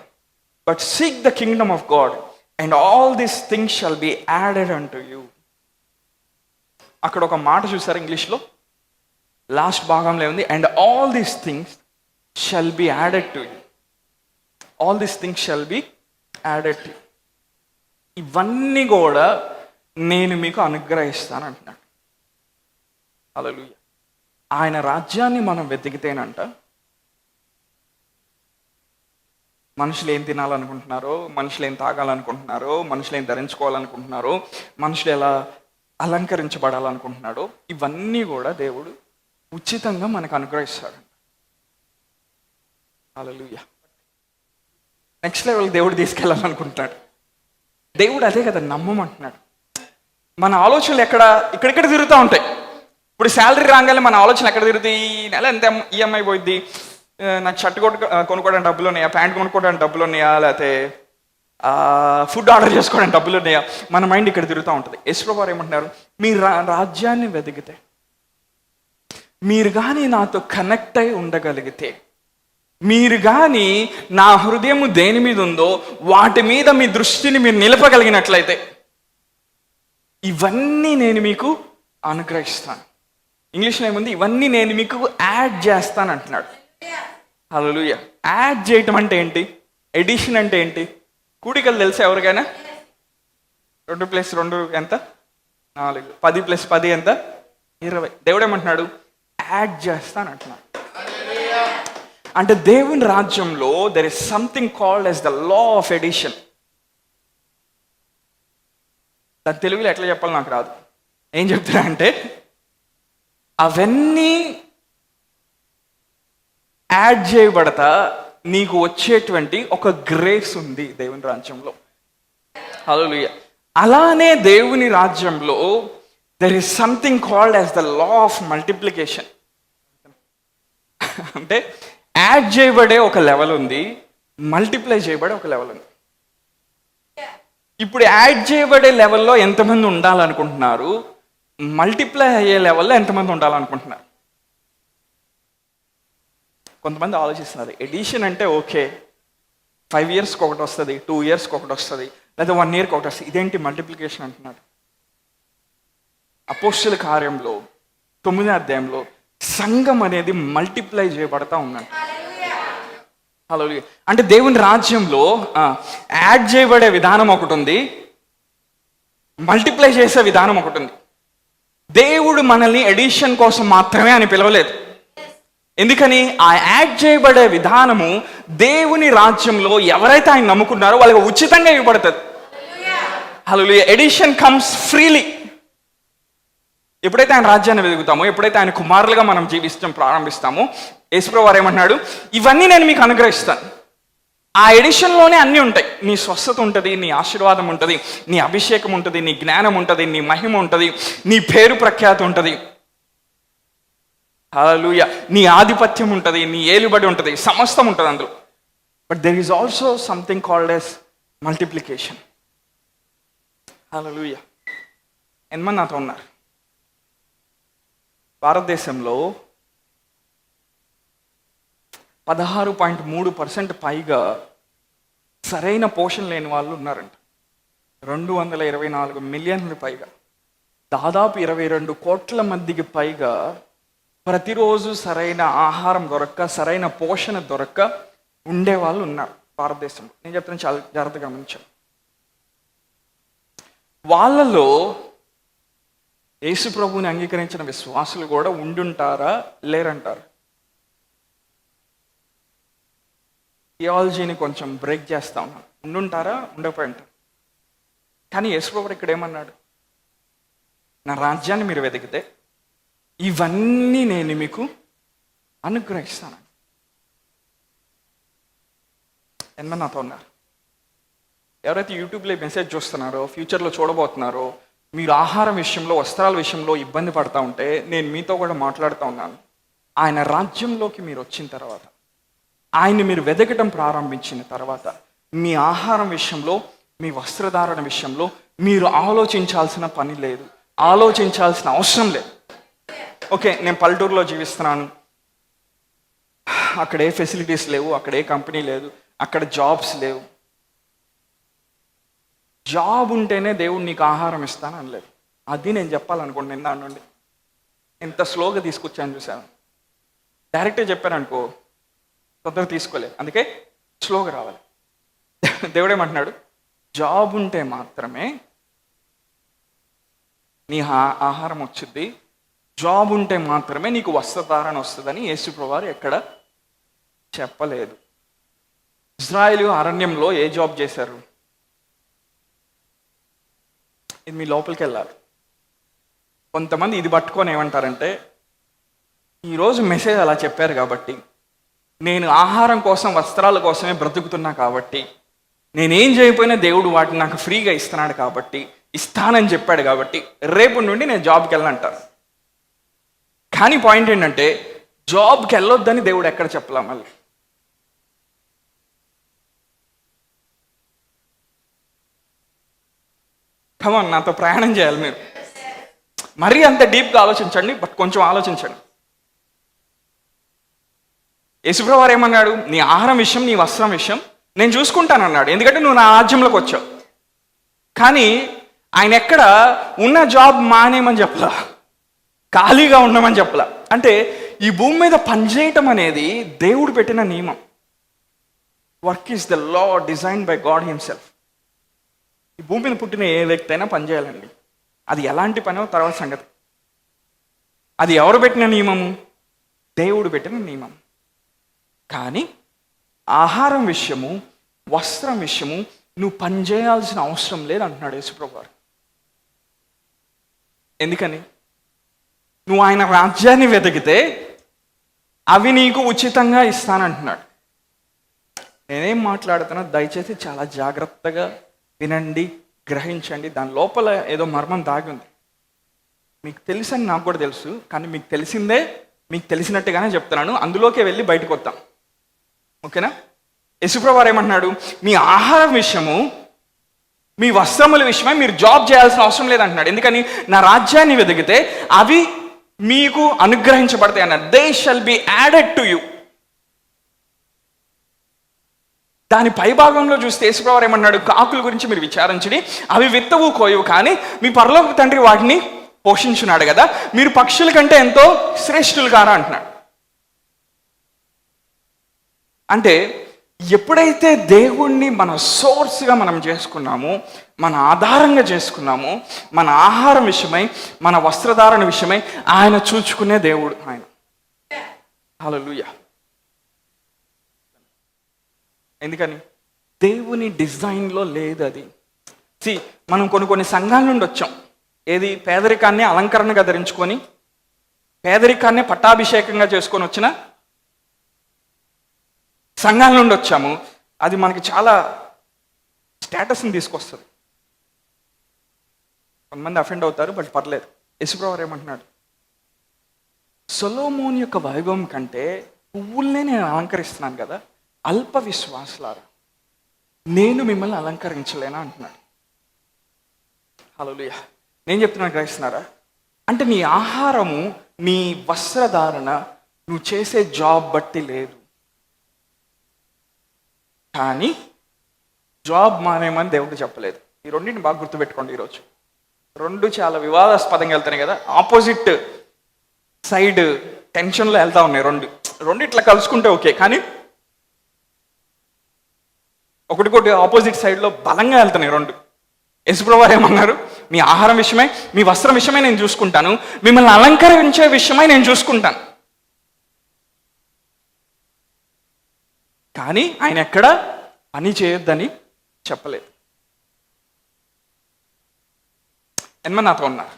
But seek the kingdom of god and all these things shall be added unto you. అక్కడ ఒక మాట చూసారు ఇంగ్లీష్లో, లాస్ట్ భాగంలో ఉంది, and all these things shall be added to you. All these things shall be added to you. ఇవన్నీ కూడా నేను మీకు అనుగ్రహిస్తాను అంటున్నాడు. హల్లెలూయా. ఆయన రాజ్యాన్ని మనం వెతికితేనంట, మనుషులు ఏం తినాలనుకుంటున్నారో, మనుషులు ఏం తాగాలనుకుంటున్నారో, మనుషులు ఏం ధరించుకోవాలనుకుంటున్నారో, మనుషులు ఎలా అలంకరించబడాలనుకుంటున్నాడో, ఇవన్నీ కూడా దేవుడు ఉచితంగా మనకు అనుగ్రహిస్తాడు. హల్లెలూయా. నెక్స్ట్ లెవెల్ దేవుడు తీసుకెళ్ళాలనుకుంటున్నాడు. దేవుడు అదే కదా నమ్మమంటున్నాడు. మన ఆలోచనలు ఇక్కడిక్కడ తిరుగుతూ ఉంటాయి. ఇప్పుడు శాలరీ రాగానే మన ఆలోచనలు ఎక్కడ తిరుగుతాయి? ఈ నెల ఎంత ఈఎంఐ పోయిద్ది, నాకు షర్ట్ కొనుక్కోవడానికి డబ్బులు ఉన్నాయా, ప్యాంట్ కొనుక్కోవడానికి డబ్బులు ఉన్నాయా, లేకపోతే ఫుడ్ ఆర్డర్ చేసుకోవడానికి డబ్బులు ఉన్నాయా, మన మైండ్ ఇక్కడ తిరుగుతూ ఉంటుంది. యేసుప్రభువు వారు ఏమంటున్నారు? మీ రాజ్యాన్ని వెతికితే, మీరు కానీ నాతో కనెక్ట్ అయి ఉండగలిగితే, మీరు కానీ నా హృదయము దేని మీద ఉందో వాటి మీద మీ దృష్టిని మీరు నిలపగలిగినట్లయితే ఇవన్నీ నేను మీకు అనుగ్రహిస్తాను. ఇంగ్లీష్లో ఏముంది? ఇవన్నీ నేను మీకు యాడ్ చేస్తాను అంటున్నాడు. హల్లెలూయా. యాడ్ చేయటం అంటే ఏంటి? ఎడిషన్ అంటే ఏంటి? కూడికలు తెలుసా ఎవరికైనా? 2+2 ఎంత? 4. 10+10 ఎంత? 20. దేవుడు ఏమంటున్నాడు? యాడ్ చేస్తాను అంటున్నాడు. అంటే దేవుని రాజ్యంలో there is something called as the law of addition. దాని తెలుగులో ఎట్లా చెప్పాలో నాకు రాదు. ఏం చెప్తున్నా అంటే అవన్నీ యాడ్ చేయబడతా నీకు వచ్చేటువంటి ఒక గ్రేస్ ఉంది దేవుని రాజ్యంలో. హల్లెలూయా. అలానే దేవుని రాజ్యంలో there is something called as the law of multiplication. అంటే యాడ్ చేయబడే ఒక లెవెల్ ఉంది, మల్టిప్లై చేయబడే ఒక లెవెల్ ఉంది. ఇప్పుడు యాడ్ చేయబడే లెవెల్లో ఎంతమంది ఉండాలనుకుంటున్నారు? మల్టిప్లై అయ్యే లెవెల్లో ఎంతమంది ఉండాలనుకుంటున్నారు? కొంతమంది ఆలోచిస్తున్నారు ఎడిషన్ అంటే ఓకే 5 yearsకి ఒకటి వస్తుంది, 2 yearsకి ఒకటి వస్తుంది, లేదా 1 yearకి ఒకటి వస్తుంది. ఇదేంటి మల్టిప్లికేషన్ అంటున్నాడు? అపోస్తలుల కార్యంలో 9వ అధ్యాయంలో సంఘం అనేది మల్టిప్లై చేయబడతా ఉందంట. హల్లెలూయా. అంటే దేవుని రాజ్యంలో యాడ్ చేయబడే విధానం ఒకటి ఉంది, మల్టిప్లై చేసే విధానం ఒకటి ఉంది. దేవుడు మనల్ని ఎడిషన్ కోసం మాత్రమే అని పిలవలేదు. ఎందుకని? ఆ యాడ్ చేయబడే విధానము దేవుని రాజ్యంలో ఎవరైతే ఆయన నమ్ముకున్నారో వాళ్ళకి ఉచితంగా ఇవ్వబడుతుంది. హల్లెలూయా. Addition comes freely. ఎప్పుడైతే ఆయన రాజ్యాన్ని వెతుకుతామో, ఎప్పుడైతే ఆయన కుమారులుగా మనం జీవించడం ప్రారంభిస్తామో, యేసుప్రభువు వారు ఏమంటున్నాడు? ఇవన్నీ నేను మీకు అనుగ్రహిస్తాను. ఆ ఎడిషన్లోనే అన్నీ ఉంటాయి. నీ స్వస్థత ఉంటుంది, నీ ఆశీర్వాదం ఉంటుంది, నీ అభిషేకం ఉంటుంది, నీ జ్ఞానం ఉంటుంది, నీ మహిమ ఉంటుంది, నీ పేరు ప్రఖ్యాతి ఉంటుంది. హల్లెలూయా. నీ ఆధిపత్యం ఉంటుంది, నీ ఏలుబడి ఉంటుంది, సమస్తం ఉంటుంది అందులో. But there is also something called as multiplication. Hallelujah. ఎంతమంది నాతో ఉన్నారు? భారతదేశంలో 16.3% పైగా సరైన పోషణ లేని వాళ్ళు ఉన్నారంట. 224 మిలియన్లు పైగా, దాదాపు 22 కోట్ల మందికి పైగా ప్రతిరోజు సరైన ఆహారం దొరక్క, సరైన పోషణ దొరక్క ఉండేవాళ్ళు ఉన్నారు భారతదేశంలో. నేను చెప్తాను, చాలా జాగ్రత్తగా గమనించాను. వాళ్ళలో యేసు ప్రభువుని అంగీకరించిన విశ్వాసులు కూడా ఉండుంటారా లేరంటారు? థియాలజీని కొంచెం బ్రేక్ చేస్తా ఉన్నాను. ఉండుంటారా, ఉండకపోయి ఉంటారు. కానీ యేసు ప్రభువు ఇక్కడ ఏమన్నాడు? నా రాజ్యాన్ని మీరు వెతికితే ఇవన్నీ నేను మీకు అనుగ్రహిస్తాను. ఎన్నో నాతో ఉన్నారు. ఎవరైతే యూట్యూబ్లో మెసేజ్ చూస్తున్నారో, ఫ్యూచర్లో చూడబోతున్నారో, మీరు ఆహారం విషయంలో, వస్త్రాల విషయంలో ఇబ్బంది పడతా ఉంటే నేను మీతో కూడా మాట్లాడుతూ ఉన్నాను. ఆయన రాజ్యంలోకి మీరు వచ్చిన తర్వాత, ఆయన్ని మీరు వెతకటం ప్రారంభించిన తర్వాత, మీ ఆహారం విషయంలో, మీ వస్త్రధారణ విషయంలో మీరు ఆలోచించాల్సిన పని లేదు, ఆలోచించాల్సిన అవసరం లేదు. ఓకే, నేను పల్లెటూరులో జీవిస్తున్నాను, అక్కడ ఏ ఫెసిలిటీస్ లేవు, అక్కడ ఏ కంపెనీ లేదు, అక్కడ జాబ్స్ లేవు. జాబ్ ఉంటేనే దేవుడు నీకు ఆహారం ఇస్తాను అనలేదు. అది నేను చెప్పాలనుకుంటున్నాను. దాని నుండి ఎంత స్లోగా తీసుకొచ్చాను చూసాను. డైరెక్ట్గా చెప్పాను అనుకో, తొందరగా తీసుకోలేదు. అందుకే స్లోగా రావాలి. దేవుడేమంటున్నాడు? జాబ్ ఉంటే మాత్రమే నీ ఆహారం వచ్చింది, జాబ్ ఉంటే మాత్రమే నీకు వస్త్రధారణ వస్తుందని యేసుప్రభువు వారు ఎక్కడ చెప్పలేదు. ఇజ్రాయేలు అరణ్యంలో ఏ జాబ్ చేశారు? ఇది మీ లోపలికి వెళ్ళాలి. కొంతమంది ఇది పట్టుకొని ఏమంటారంటే, ఈరోజు మెసేజ్ అలా చెప్పారు కాబట్టి, నేను ఆహారం కోసం, వస్త్రాల కోసమే బ్రతుకుతున్నా కాబట్టి, నేనేం చేయకపోయినా దేవుడు వాటిని నాకు ఫ్రీగా ఇస్తున్నాడు కాబట్టి, ఇస్తానని చెప్పాడు కాబట్టి రేపు నుండి నేను జాబ్కి వెళ్ళనంటారు. కానీ పాయింట్ ఏంటంటే, జాబ్కి వెళ్ళొద్దని దేవుడు ఎక్కడ చెప్పలా. మళ్ళీ కమాన్, నాతో ప్రయాణం చేయాలి మీరు. మరీ అంత డీప్గా ఆలోచించండి, బట్ కొంచెం ఆలోచించండి. యేసుప్రభువు వారు ఏమన్నాడు? నీ ఆహారం విషయం, నీ వస్త్రం విషయం నేను చూసుకుంటానన్నాడు, ఎందుకంటే నువ్వు నా రాజ్యంలోకి వచ్చావు. కానీ ఆయన ఎక్కడ ఉన్న జాబ్ మానేయమని చెప్పలా, ఖాళీగా ఉండమని చెప్పలా. అంటే ఈ భూమి మీద పనిచేయటం అనేది దేవుడు పెట్టిన నియమం. Work is the law design by God himself. ఈ భూమి మీద పుట్టిన ఏ వ్యక్తి అయినా పనిచేయాలండి. అది ఎలాంటి పనో తర్వాత సంగతి. అది ఎవరు పెట్టిన నియమము? దేవుడు పెట్టిన నియమం. కానీ ఆహారం విషయము, వస్త్రం విషయము నువ్వు పనిచేయాల్సిన అవసరం లేదు అంటున్నాడు యేసుప్రభువు వారు. ఎందుకని? నువ్వు ఆయన రాజ్యాన్ని వెతికితే అవి నీకు ఉచితంగా ఇస్తానంటున్నాడు. నేనేం మాట్లాడుతున్నా దయచేసి చాలా జాగ్రత్తగా వినండి, గ్రహించండి. దాని లోపల ఏదో మర్మం దాగి ఉంది. మీకు తెలుసని నాకు కూడా తెలుసు, కానీ మీకు తెలిసిందే మీకు తెలిసినట్టుగానే చెప్తున్నాను. అందులోకే వెళ్ళి బయటకు వద్దాం, ఓకేనా? యేసుప్రభువు వారు ఏమంటున్నాడు? మీ ఆహారం విషయము, మీ వస్త్రముల విషయమై మీరు జాబ్ చేయాల్సిన అవసరం లేదంటున్నాడు. ఎందుకని? నా రాజ్యాన్ని వెతికితే అవి మీకు అనుగ్రహించబడతాయి అన్నాడు. They shall be added to you. దాని పై భాగంలో చూస్తే యేసుప్రభువు వారు ఏమన్నాడు? కాకుల గురించి మీరు విచారించండి, అవి విత్తవు కోయవు, కానీ మీ పరలోక తండ్రి వాటిని పోషించున్నాడు కదా, మీరు పక్షుల కంటే ఎంతో శ్రేష్ఠులు కారా అంటున్నాడు. అంటే ఎప్పుడైతే దేవుణ్ణి మన సోర్స్గా మనం చేసుకున్నామో, మన ఆధారంగా చేసుకున్నామో, మన ఆహారం విషయమై, మన వస్త్రధారణ విషయమై ఆయన చూచుకునే దేవుడు ఆయన. హల్లెలూయా. ఎందుకని? దేవుని డిజైన్లో లేదు అది. మనం కొన్ని సంఘాల నుండి వచ్చాం. ఏది? పేదరికాన్ని అలంకరణగా ధరించుకొని, పేదరికాన్ని పట్టాభిషేకంగా చేసుకొని వచ్చిన సంఘాల నుండి వచ్చాము. అది మనకి చాలా స్టేటస్ని తీసుకొస్తుంది. కొంతమంది అఫెండ్ అవుతారు, బట్ పర్లేదు. యేసుప్రభువు వారు ఏమంటున్నాడు? సొలొమోను యొక్క వైభవం కంటే పువ్వుల్నే నేను అలంకరిస్తున్నాను కదా, అల్ప విశ్వాసులారా నేను మిమ్మల్ని అలంకరించలేనా అంటున్నాడు. హల్లెలూయా. నేను చెప్తున్నాను, గ్రహిస్తున్నారా? అంటే నీ ఆహారము, నీ వస్త్రధారణ నువ్వు చేసే జాబ్ బట్టి లేదు. కానీ జాబ్ మానేమని దేవుడు చెప్పలేదు. ఈ రెండింటిని బాగా గుర్తుపెట్టుకోండి. ఈరోజు రెండు చాలా వివాదాస్పదంగా వెళ్తున్నాయి కదా, ఆపోజిట్ సైడ్ టెన్షన్లో వెళ్తా ఉన్నాయి. రెండు ఇట్లా కలుసుకుంటే ఓకే, కానీ ఒకటికొకటి ఆపోజిట్ సైడ్లో బలంగా వెళ్తున్నాయి రెండు. యేసుప్రభువు వారు ఏమన్నారు? మీ ఆహారం విషయమై, మీ వస్త్రం విషయమై నేను చూసుకుంటాను, మిమ్మల్ని అలంకరించే విషయమై నేను చూసుకుంటాను. కానీ ఆయన ఎక్కడ పని చేయొద్దని చెప్పలేదు. ఎంతమంది నాతో ఉన్నారు?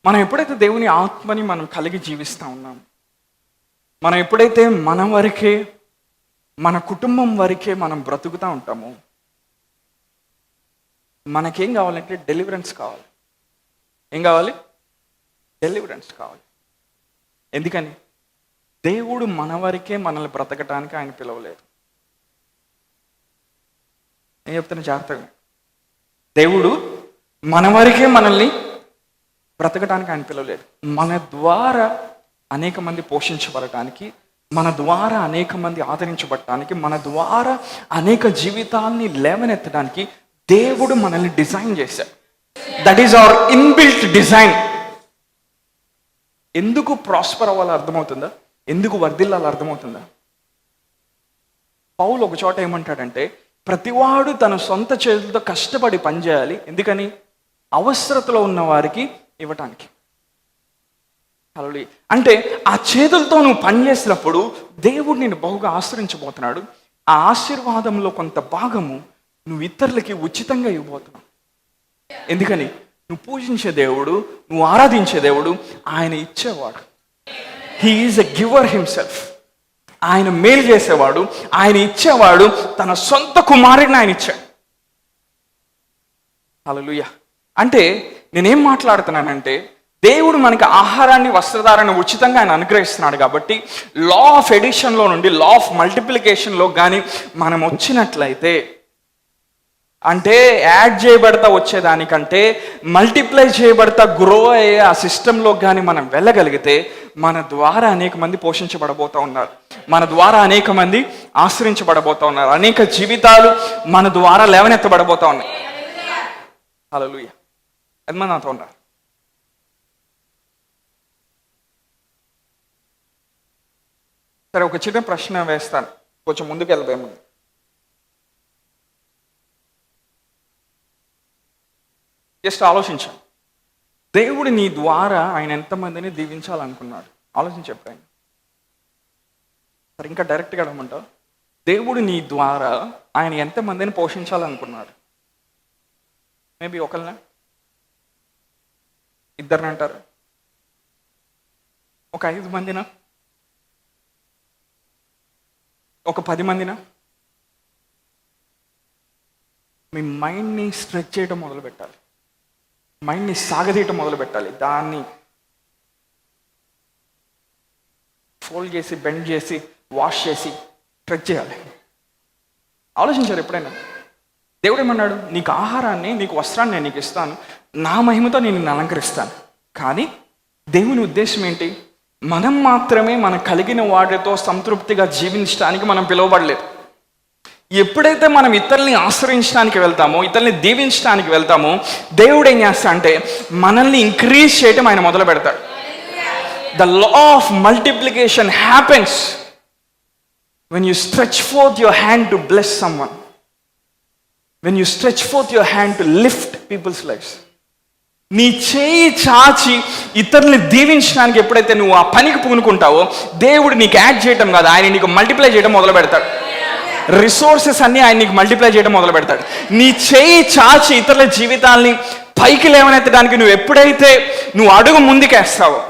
మనం ఎప్పుడైతే దేవుని ఆత్మని మనం కలిగి జీవిస్తూ ఉన్నాం, మనం ఎప్పుడైతే మన వరకే, మన కుటుంబం వరకే మనం బ్రతుకుతూ ఉంటామో, మనకేం కావాలంటే డెలివరెన్స్ కావాలి. ఏం కావాలి? డెలివరెన్స్ కావాలి. ఎందుకని? దేవుడు మన వరకే మనల్ని బ్రతకటానికి ఆయన పిలవలేదు. నేను చెప్తున్నా జాగ్రత్తగా. దేవుడు మన వరకే మనల్ని బ్రతకటానికి ఆయన పిలవలేదు. మన ద్వారా అనేక మంది పోషించబడటానికి, మన ద్వారా అనేక మంది ఆదరించబడటానికి, మన ద్వారా అనేక జీవితాల్ని లేవనెత్తడానికి దేవుడు మనల్ని డిజైన్ చేశాడు. That is our inbuilt design. ఎందుకు ప్రాస్పర్ అవ్వాలో అర్థమవుతుందా? ఎందుకు వర్ధిల్లాలో అర్థమవుతుందా? పౌలు ఒక చోట ఏమంటాడంటే, ప్రతివాడు తన సొంత చేతులతో కష్టపడి పనిచేయాలి. ఎందుకని? అవసరతలో ఉన్న వారికి ఇవ్వటానికి. హల్లెలూయా. అంటే ఆ చేతులతో నువ్వు పనిచేసినప్పుడు దేవుడు నిన్ను బహుగా ఆశ్రయించబోతున్నాడు. ఆ ఆశీర్వాదంలో కొంత భాగము నువ్వు ఇతరులకి ఉచితంగా ఇవ్వబోతున్నావు. ఎందుకని? నువ్వు పూజించే దేవుడు, నువ్వు ఆరాధించే దేవుడు ఆయన ఇచ్చేవాడు. He is a giver himself. ఆయన మేలు చేసేవాడు, ఆయన ఇచ్చేవాడు. తన సొంత కుమారుడిని ఆయన ఇచ్చాడు. హల్లెలూయా. అంటే నేనేం మాట్లాడుతున్నానంటే, దేవుడు మనకి ఆహారాన్ని, వస్త్రధారాన్ని ఉచితంగా ఆయన అనుగ్రహిస్తున్నాడు కాబట్టి లా ఆఫ్ ఎడిషన్లో నుండి లా ఆఫ్ మల్టిప్లికేషన్లో కానీ మనం వచ్చినట్లయితే అంటే యాడ్ చేయబడతా వచ్చేదానికంటే మల్టిప్లై చేయబడతా గ్రో అయ్యే ఆ సిస్టంలో కానీ మనం వెళ్ళగలిగితే మన ద్వారా అనేక మంది పోషించబడబోతూ ఉన్నారు, మన ద్వారా అనేక మంది ఆశ్రయించబడబోతూ ఉన్నారు, అనేక జీవితాలు మన ద్వారా లేవనెత్తబడబోతూ ఉన్నాయి. హల్లెలూయా. ఎంతమంది నాతో ఉన్నారు? సరే, ఒక చిన్న ప్రశ్న వేస్తాను, కొంచెం ముందుకు వెళ్ళబోయే ముందు. జస్ట్ ఆలోచించాను, దేవుడు నీ ద్వారా ఆయన ఎంతమందిని దీవించాలనుకున్నాడు? ఆలోచించి చెప్పాను. సరే, ఇంకా డైరెక్ట్గా అడగమంటావు, దేవుడు నీ ద్వారా ఆయన ఎంతమందిని పోషించాలనుకున్నాడు? మేబీ ఒకరిన, ఇద్దరిని అంటారు, ఒక 5 మందినా, ఒక 10 మందినా? మీ మైండ్ని స్ట్రెచ్ చేయడం మొదలు పెట్టాలి, మైండ్ని సాగదీయటం మొదలు పెట్టాలి, దాన్ని ఫోల్డ్ చేసి బెండ్ చేసి వాష్ చేసి స్ట్రెచ్ చేయాలి. ఆలోచించారు ఎప్పుడైనా? దేవుడు ఏమన్నాడు? నీకు ఆహారాన్ని, నీకు వస్త్రాన్ని నేను నీకు ఇస్తాను, నా మహిమతో నేను నిన్ను అలంకరిస్తాను. కానీ దేవుని ఉద్దేశం ఏంటి? మనం మాత్రమే మనం కలిగిన వాటితో సంతృప్తిగా జీవించడానికి మనం పిలువబడలేదు. ఎప్పుడైతే మనం ఇతరుల్ని ఆశ్రయించడానికి వెళ్తామో, ఇతరుల్ని దీవించడానికి వెళ్తామో, దేవుడు ఏం చేస్తా అంటే మనల్ని ఇంక్రీజ్ చేయటం ఆయన మొదలు పెడతాడు. The law of multiplication happens when you stretch forth your hand to bless someone, when you stretch forth your hand to lift people's lives. నీ చేయి చాచి ఇతరుల్ని దీవించడానికి ఎప్పుడైతే నువ్వు ఆ పనికి పూనుకుంటావో, దేవుడు నీకు యాడ్ చేయటం కాదు, ఆయన నీకు మల్టిప్లై చేయడం మొదలు పెడతాడు. రిసోర్సెస్ అన్ని ఆయన నీకు మల్టిప్లై చేయడం మొదలు పెడతాడు. నీ చేయి చాచి ఇతరుల జీవితాల్ని పైకి లేవనెత్తడానికి నువ్వు ఎప్పుడైతే నువ్వు అడుగు ముందుకేస్తావో,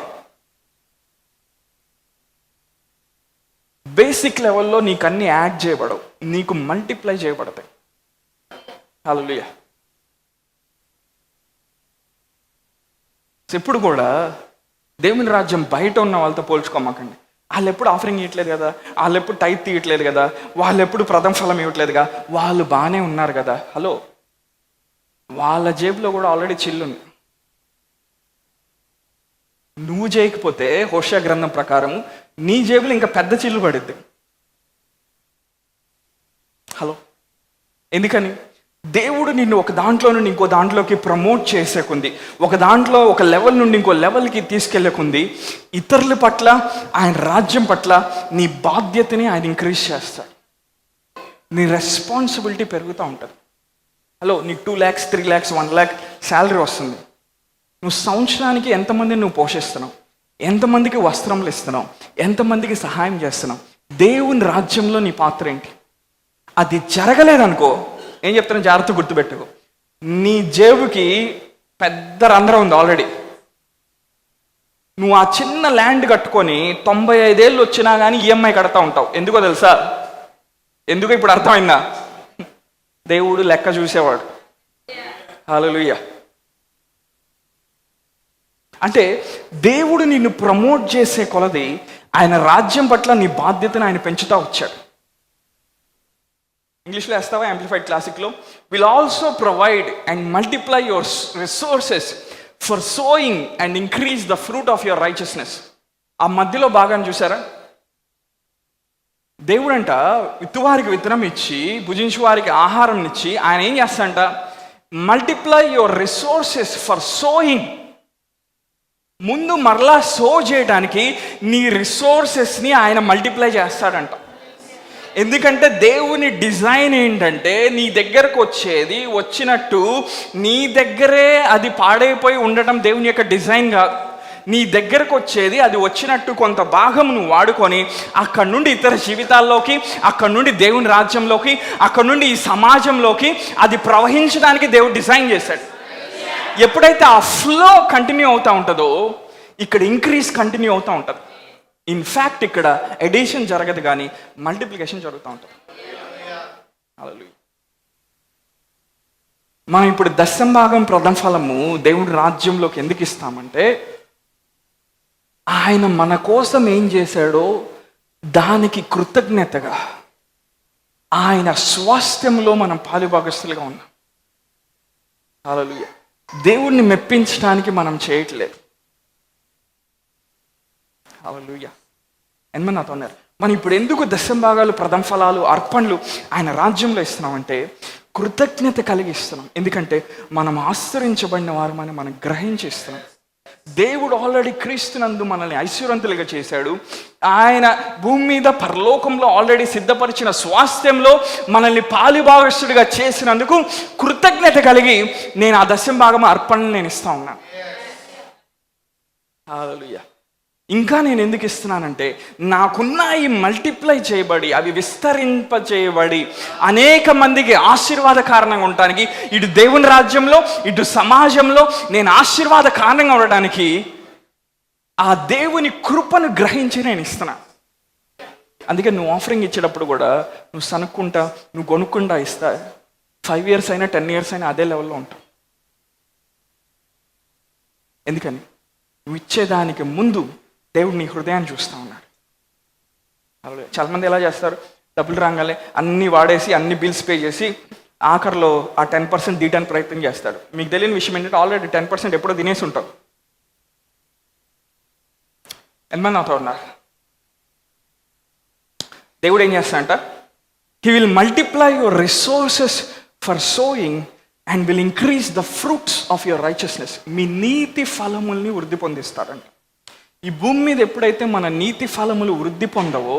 బేసిక్ లెవెల్లో నీకు అన్ని యాడ్ చేయబడవు, నీకు మల్టిప్లై చేయబడతాయి. హల్లెలూయా. ఎప్పుడు కూడా దేవుని రాజ్యం బయట ఉన్న వాళ్ళతో పోల్చుకోమాకండి. వాళ్ళు ఎప్పుడు ఆఫరింగ్ ఇవ్వట్లేదు కదా, వాళ్ళు ఎప్పుడు టైప్ తీయట్లేదు కదా, వాళ్ళు ఎప్పుడు ప్రథమ ఫలం ఇవ్వట్లేదుగా, వాళ్ళు బాగానే ఉన్నారు కదా. హలో, వాళ్ళ జేబులో కూడా ఆల్రెడీ చిల్లుంది. నువ్వు చేయకపోతే హోషేయ గ్రంథం ప్రకారం నీ జేబులో ఇంకా పెద్ద చిల్లు పడుద్ది. హలో, ఎందుకని? దేవుడు నిన్ను ఒక దాంట్లో నుండి ఇంకో దాంట్లోకి ప్రమోట్ చేసేకుంది, ఒక దాంట్లో ఒక లెవెల్ నుండి ఇంకో లెవెల్కి తీసుకెళ్ళకుంది. ఇతరుల పట్ల, ఆయన రాజ్యం పట్ల నీ బాధ్యతని ఆయన ఇంక్రీజ్ చేస్తాడు. నీ రెస్పాన్సిబిలిటీ పెరుగుతూ ఉంటుంది. హలో, నీకు 2 lakhs 3 lakhs 1 lakh శాలరీ వస్తుంది. నువ్వు సంవత్సరానికి ఎంతమందిని నువ్వు పోషిస్తున్నావు, ఎంతమందికి వస్త్రములు ఇస్తున్నావు, ఎంతమందికి సహాయం చేస్తున్నావు? దేవుని రాజ్యంలో నీ పాత్ర ఏంటి? అది జరగలేదనుకో, ఏం చెప్తున్నా జాగ్రత్త గుర్తుపెట్టుకో, నీ జేబుకి పెద్ద రంధ్రం ఉంది ఆల్రెడీ. నువ్వు ఆ చిన్న ల్యాండ్ కట్టుకొని 95 ఏళ్ళు వచ్చినా కానీ ఈఎంఐ కడతా ఉంటావు. ఎందుకో తెలుసా? ఎందుకో ఇప్పుడు అర్థమైందా? దేవుడు లెక్క చూసేవాడు. హల్లెలూయా. అంటే దేవుడు నిన్ను ప్రమోట్ చేసే కొలది ఆయన రాజ్యం పట్ల నీ బాధ్యతను ఆయన పెంచుతా వచ్చాడు. ఇంగ్లీష్లో వేస్తావా? యాంప్లిఫైడ్ క్లాసిక్లో, will also provide and multiply your resources for sowing and increase the fruit of your righteousness. ఆ మధ్యలో భాగాన్ని చూసారా? దేవుడంట విత్తువారికి విత్తనం ఇచ్చి, భుజించు వారికి ఆహారం ఇచ్చి, ఆయన ఏం చేస్తాడంట? Multiply your resources for sowing. ముందు మరలా సో చేయడానికి నీ రిసోర్సెస్ని ఆయన మల్టిప్లై చేస్తాడంట. ఎందుకంటే దేవుని డిజైన్ ఏంటంటే, నీ దగ్గరకు వచ్చేది వచ్చినట్టు నీ దగ్గరే అది పాడైపోయి ఉండటం దేవుని యొక్క డిజైన్ కాదు. నీ దగ్గరకు వచ్చేది అది వచ్చినట్టు కొంత భాగం నువ్వు వాడుకొని అక్కడి నుండి ఇతర జీవితాల్లోకి, అక్కడి నుండి దేవుని రాజ్యంలోకి, అక్కడి నుండి ఈ సమాజంలోకి అది ప్రవహించడానికి దేవుడు డిజైన్ చేశాడు. ఎప్పుడైతే ఆ ఫ్లో కంటిన్యూ అవుతూ ఉంటుందో, ఇక్కడ ఇంక్రీజ్ కంటిన్యూ అవుతూ ఉంటుంది. ఇన్ఫ్యాక్ట్ ఇక్కడ ఎడిషన్ జరగదు కానీ మల్టిప్లికేషన్ జరుగుతూ ఉంటుంది. హల్లెలూయా. మనం ఇప్పుడు 10% ప్రథమ ఫలము దేవుడి రాజ్యంలోకి ఎందుకు ఇస్తామంటే, ఆయన మన కోసం ఏం చేశాడో దానికి కృతజ్ఞతగా ఆయన స్వాస్థ్యంలో మనం పాలుభాగస్తులుగా ఉన్నాం. హల్లెలూయా. దేవుణ్ణి మెప్పించడానికి మనం చేయట్లేదు. హల్లెలూయా. ఎంతమంది నాతో ఉన్నారు? మనం ఇప్పుడు ఎందుకు దశంభాగాలు, ప్రథమ ఫలాలు, అర్పణలు ఆయన రాజ్యంలో ఇస్తున్నామంటే కృతజ్ఞత కలిగి ఇస్తున్నాం. ఎందుకంటే మనం ఆశ్రయించబడిన వారమని మనం గ్రహించి ఇస్తున్నాం. దేవుడు ఆల్రెడీ క్రీస్తునందు మనల్ని ఐశ్వర్యవంతులుగా చేశాడు. ఆయన భూమి మీద పరలోకంలో ఆల్రెడీ సిద్ధపరిచిన స్వాస్థ్యంలో మనల్ని పాలుభాగస్తుడిగా చేసినందుకు కృతజ్ఞత కలిగి నేను ఆ దశంభాగం అర్పణలు నేను ఇస్తా ఉన్నాను. హల్లెలూయా. ఇంకా నేను ఎందుకు ఇస్తున్నానంటే నాకున్న ఈ మల్టిప్లై చేయబడి అవి విస్తరింపచేయబడి అనేక మందికి ఆశీర్వాద కారణంగా ఉండటానికి, ఇటు దేవుని రాజ్యంలో ఇటు సమాజంలో నేను ఆశీర్వాద కారణంగా ఉండడానికి ఆ దేవుని కృపను గ్రహించి నేను ఇస్తున్నా. అందుకే నువ్వు ఆఫరింగ్ ఇచ్చేటప్పుడు కూడా నువ్వు సనుక్కుంటా, నువ్వు కొనుక్కుంటా ఇస్తా. 5 years అయినా 10 years అయినా అదే లెవెల్లో ఉంటావు. ఎందుకని? నువ్వు ఇచ్చేదానికి ముందు దేవుడు నీ హృదయాన్ని చూస్తూ ఉన్నాడు. చాలామంది ఎలా చేస్తారు, డబ్బులు రాగానే అన్నీ వాడేసి అన్ని బిల్స్ పే చేసి ఆఖరిలో ఆ 10% తీయడానికి ప్రయత్నం చేస్తాడు. మీకు తెలియని విషయం ఏంటంటే ఆల్రెడీ 10% ఎప్పుడో తినేసి ఉంటావు. ఎంతమంది అవుతా ఉన్నారు? దేవుడు ఏం చేస్తాడంట, he will multiply your resources for sowing and will increase the fruits of your righteousness. మీ నీతి ఫలముల్ని వృద్ధి పొందిస్తారంట. ఈ భూమి మీద ఎప్పుడైతే మన నీతి ఫలములు వృద్ధి పొందవో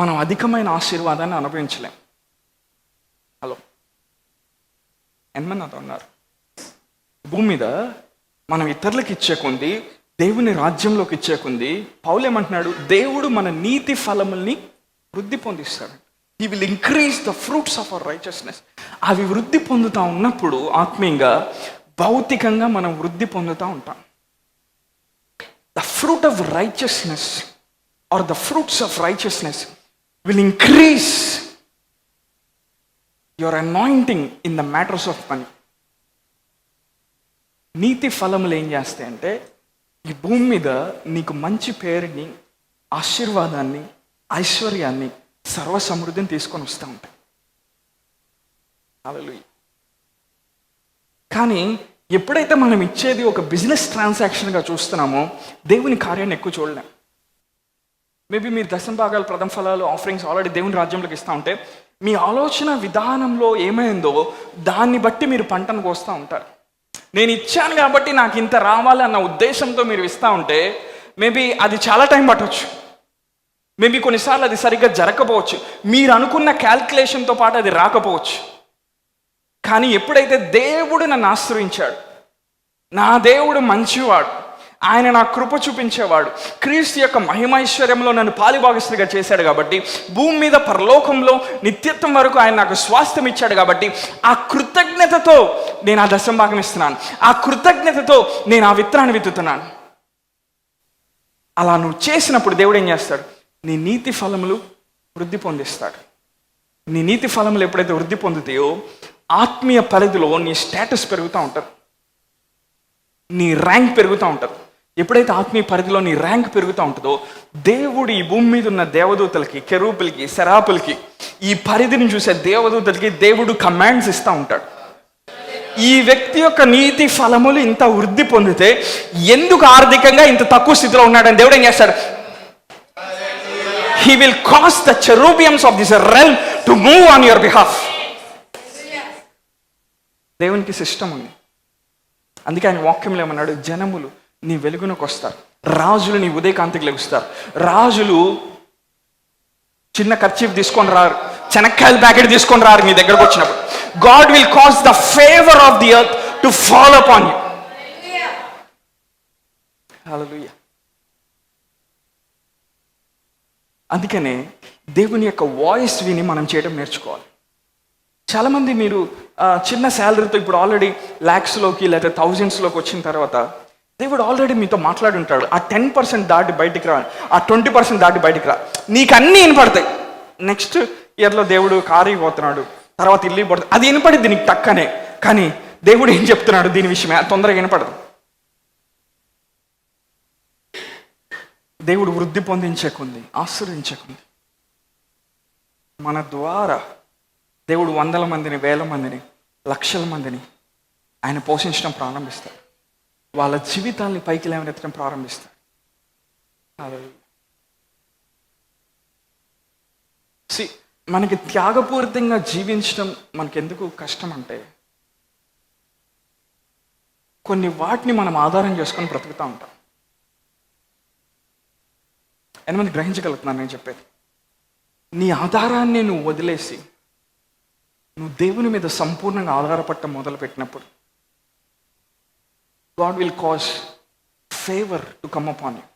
మనం అధికమైన ఆశీర్వాదాన్ని అనుభవించలేం. హలో, ఎంతమంది నాతో ఉన్నారు? భూమి మీద మనం ఇతరులకు ఇచ్చే కొంది, దేవుని రాజ్యంలోకి ఇచ్చే కొంది పౌలు ఏమంటున్నాడు, దేవుడు మన నీతి ఫలముల్ని వృద్ధి పొందిస్తాడు. He will increase the fruits of our righteousness. అవి వృద్ధి పొందుతూ ఉన్నప్పుడు ఆత్మీయంగా, భౌతికంగా మనం వృద్ధి పొందుతూ ఉంటాం. The fruit of righteousness or the fruits of righteousness will increase your anointing in the matters of money. నీతి ఫలములు ఏం చేస్తాయంటే ఈ భూమి మీద నీకు మంచి పేరుని, ఆశీర్వాదాన్ని, ఐశ్వర్యాన్ని, సర్వ సమృద్ధిని తీసుకొని వస్తూ ఉంటాయి. హల్లెలూయా. కానీ ఎప్పుడైతే మనం ఇచ్చేది ఒక బిజినెస్ ట్రాన్సాక్షన్గా చూస్తున్నామో దేవుని కార్యాన్ని ఎక్కువ చూడలేం. మేబీ మీరు దశంభాగాలు, ప్రథమ ఫలాలు, ఆఫరింగ్స్ ఆల్రెడీ దేవుని రాజ్యంలోకి ఇస్తూ ఉంటే మీ ఆలోచన విధానంలో ఏమైందో దాన్ని బట్టి మీరు పంటను కోస్తూ ఉంటారు. నేను ఇచ్చాను కాబట్టి నాకు ఇంత రావాలి అన్న ఉద్దేశంతో మీరు ఇస్తూ ఉంటే మేబీ అది చాలా టైం పట్టవచ్చు. మేబీ కొన్నిసార్లు అది సరిగ్గా జరగకపోవచ్చు. మీరు అనుకున్న క్యాల్కులేషన్తో పాటు అది రాకపోవచ్చు. కానీ ఎప్పుడైతే దేవుడు నన్ను ఆశ్రయించాడు, నా దేవుడు మంచివాడు, ఆయన నా కృప చూపించేవాడు, క్రీస్తు యొక్క మహిమైశ్వర్యంలో నన్ను పాలిభాగస్తుడిగా చేశాడు కాబట్టి, భూమి మీద పరలోకంలో నిత్యత్వం వరకు ఆయన నాకు స్వాస్థ్యం ఇచ్చాడు కాబట్టి, ఆ కృతజ్ఞతతో నేను ఆ దశంభాగం ఇస్తున్నాను. ఆ కృతజ్ఞతతో నేను ఆ విత్తనాన్ని విత్తుతున్నాను. అలా నువ్వు చేసినప్పుడు దేవుడు ఏం చేస్తాడు, నీ నీతి ఫలములు వృద్ధి పొందిస్తాడు. నీ నీతి ఫలములు ఎప్పుడైతే వృద్ధి పొందుతాయో ఆత్మీయ పరిధిలో నీ స్టేటస్ పెరుగుతూ ఉంటుంది, నీ ర్యాంక్ పెరుగుతూ ఉంటుంది. ఎప్పుడైతే ఆత్మీయ పరిధిలో నీ ర్యాంక్ పెరుగుతూ ఉంటుందో దేవుడు ఈ భూమి మీద ఉన్న దేవదూతలకి, కెరూపులకి, శరాపులకి, ఈ పరిధిని చూసే దేవదూతలకి దేవుడు కమాండ్స్ ఇస్తూ ఉంటాడు. ఈ వ్యక్తి యొక్క నీతి ఫలములు ఇంత వృద్ధి పొందితే ఎందుకు ఆర్థికంగా ఇంత తక్కువ స్థితిలో ఉన్నాడని దేవుడు ఏం చేస్తాడు, he will cause the cherubims of this realm to move on your behalf. దేవునికి సిస్టమ్ ఉంది. అందుకే ఆయన వాక్యంలో ఏమన్నాడు, జనములు నీ వెలుగునకు వస్తారు, రాజులు నీ ఉదయకాంతికి లెగుస్తారు. రాజులు చిన్న కర్చీఫ్ తీసుకొని రారు, చెనక్కాయల ప్యాకెట్ తీసుకొని రారు నీ దగ్గరకు వచ్చినప్పుడు. God will cause the favor of the earth to fall upon you. Hallelujah. అందుకనే దేవుని యొక్క వాయిస్ విని మనం చేయడం నేర్చుకోవాలి. చాలామంది మీరు చిన్న శాలరీతో ఇప్పుడు ఆల్రెడీ ల్యాక్స్లోకి లేదా థౌజండ్స్లోకి వచ్చిన తర్వాత దేవుడు ఆల్రెడీ మీతో మాట్లాడి ఉంటాడు. ఆ 10% దాటి బయటికి రా, ఆ 20% దాటి బయటికి రా, నీకు అన్నీ వినపడతాయి. నెక్స్ట్ ఇయర్లో దేవుడు కారు పోతున్నాడు, తర్వాత ఇల్లు పడుతుంది, అది వినపడింది నీకు టక్కనే. కానీ దేవుడు ఏం చెప్తున్నాడు దీని విషయమే తొందరగా వినపడదు. దేవుడు వృద్ధి పొందించకుంది, ఆశ్రయించకుంది. మన ద్వారా దేవుడు 100 మందిని, 1000 మందిని లక్షల మందిని ఆయన పోషించడం ప్రారంభిస్తాడు. వాళ్ళ జీవితాల్ని పైకి లేవనెత్తడం ప్రారంభిస్తాడు. మనకి త్యాగపూరితంగా జీవించడం మనకెందుకు కష్టం అంటే, కొన్ని వాటిని మనం ఆధారం చేసుకొని బ్రతుకుతూ ఉంటాం. ఎంతమంది గ్రహించగలుగుతున్నాను నేను చెప్పేది? నీ ఆధారాన్ని నువ్వు వదిలేసి నువ్వు దేవుని మీద సంపూర్ణంగా ఆధారపడటం మొదలుపెట్టినప్పుడు God will cause favor to come upon you.